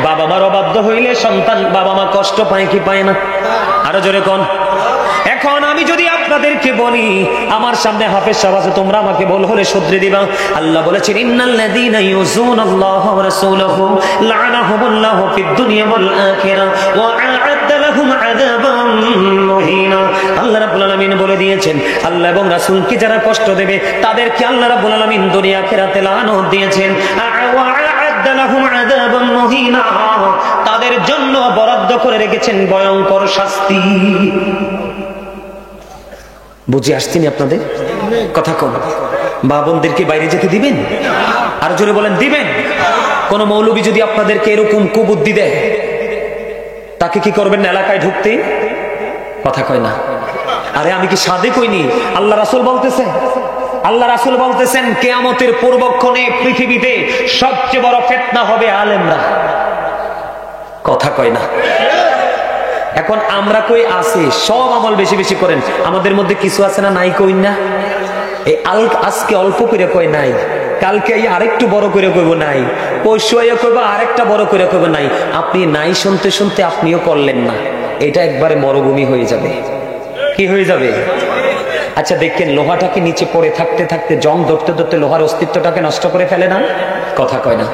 বাবা মার অবাধ্য হইলে সন্তান বাবা মা কষ্ট পায় কি পায় না? আরো জোরে কন। এখন আমি যদি আপনাদেরকে বলি, আমার সামনে হাফেজ সাহেব আছে, তোমরা আমাকে বল হলে শুধরে দিবা। আল্লাহ বলেছেন ইন্নাল্লাযীনা ইউযুনাল্লাহা ওয়া রাসূলাহু লা'নাহুমুল্লাহু ফিদ দুনিয়া ওয়াল আখিরাহ ওয়া আ'আদ্দা লাহুম আযাবান মুহিনা। আল্লাহ রাব্বুল আলামিন বলে দিয়েছেন, আল্লাহ এবং রাসূলকে যারা কষ্ট দেবে তাদেরকে আল্লাহ রাব্বুল আলামিন দুনিয়া আখিরাতে লানত দিয়েছেন। ওয়া আ'আদ্দা লাহুম আযাবান মুহিনা, তাদের জন্য বরাদ্দ করে রেখেছেন ভয়ঙ্কর শাস্তি। বুঝে আসছেন আপনাদের কথা? কম মা বোনদেরকে বাইরে যেতে দিবেন? আর জোরে বলেন দিবেন? কোন মৌলবী যদি আপনাদেরকে এরকম কুবুদ্ধি দেয়, তাকে কি করবেন না এলাকায় ঢুকতে? কথা কয় না। আরে আমি কি সাদে কইনি, আল্লাহ রাসূল বলতেছেন, আল্লাহ রাসূল বলতেছেন কিয়ামতের পূর্বক্ষণে পৃথিবীতে সবচেয়ে বড় ফিতনা হবে আলেমরা। কথা কয় না। এখন আমরা কই আছে সব আমল বেশি বেশি করেন, আমাদের মধ্যে কিছু আছে না নাই কই না? এই আজকে অল্প করে কই নাই, কালকে আরেকটু বড় করে কইব নাই, পরশু কইব আরেকটা বড় করে কইব নাই। আপনি নাই শুনতে শুনতে আপনিও করলেন না, এটা একবারে মরুভূমি হয়ে যাবে। কি হয়ে যাবে? আচ্ছা দেখেন, লোহাটাকে নিচে পড়ে থাকতে থাকতে জং ধরতে ধরতে লোহার অস্তিত্বটাকে নষ্ট করে ফেলে না? কথা কয় না।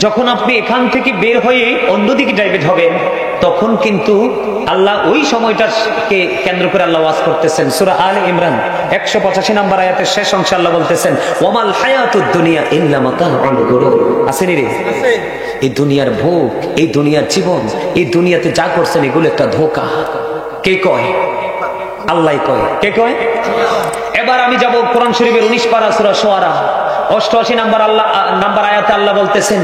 যখন আপনি এখান থেকে বের হয়ে অন্যদিকে ডাইভেট হবেন, তখন কিন্তু আল্লাহ ওই সময়টাকে কেন্দ্র করে আল্লাহ ওয়াজ করতেছেন। সূরা আলে ইমরান 185 নম্বর আয়াতের শেষ অংশে আল্লাহ বলতেছেন ওয়ামাল হায়াতুদ দুনিয়া ইল্লা মাতাউল গুরুর। আসেনি রে? এই দুনিয়ার ভোগ, এই দুনিয়ার জীবন, এই দুনিয়াতে যা করছেন এগুলো একটা ধোঁকা। কে কয়? আল্লাহ কয়। কে কয়? এবার আমি যাব কোরআন শরীফের 19 পারা সূরা শুআরা 88 নাম্বার আয়াতে আল্লাহ বলতেছেন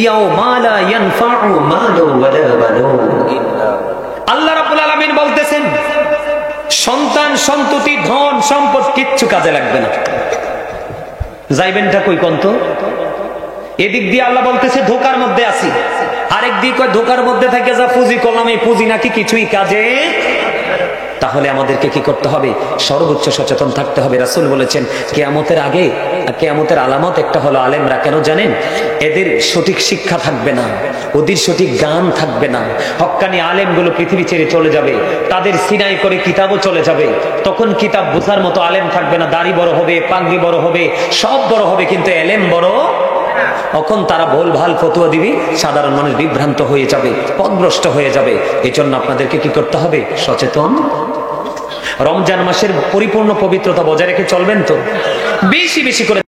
ইয়াউমা লা ইয়ানফাউ মালু ওয়ালা বানুন। আল্লাহ রাব্বুল আলামিন বলতেছেন সন্তান সন্ততি ধন সম্পদ কিচ্ছু কাজে লাগবে না। যাইবেনটা কই কোন? এদিক দিয়ে আল্লাহ বলতেছে ধোকার মধ্যে আছি, আরেক দিক কয় ধোকার মধ্যে থেকে যা পুঁজি করলাম এই পুঁজি নাকি কিছুই কাজে। তাহলে আমাদেরকে কি করতে হবে? সর্বোচ্চ সচেতন থাকতে হবে। রাসূল বলেছেন কিয়ামতের আগে, কিয়ামতের আলামত একটা হলো আলেমরা। কেন জানেন? এদের সঠিক শিক্ষা থাকবে না, ওদের সঠিক জ্ঞান থাকবে না। হক্কানি আলেমগুলো পৃথিবী ছেড়ে চলে যাবে, তাদের সিনাই করে কিতাবও চলে যাবে। তখন কিতাব বোঝার মতো আলেম থাকবে না। দাড়ি বড় হবে, পাগড়ি বড় হবে, সব বড় হবে, কিন্তু এলেম বড়। তখন তারা ভুল ভাল ফতোয়া দিবে, সাধারণ মানুষ বিভ্রান্ত হয়ে যাবে, পথভ্রষ্ট হয়ে যাবে। এজন্য আপনাদেরকে কি করতে হবে? সচেতন। রমজান মাসের পরিপূর্ণ পবিত্রতা বজায় রেখে চলবেন তো, বেশি বেশি করে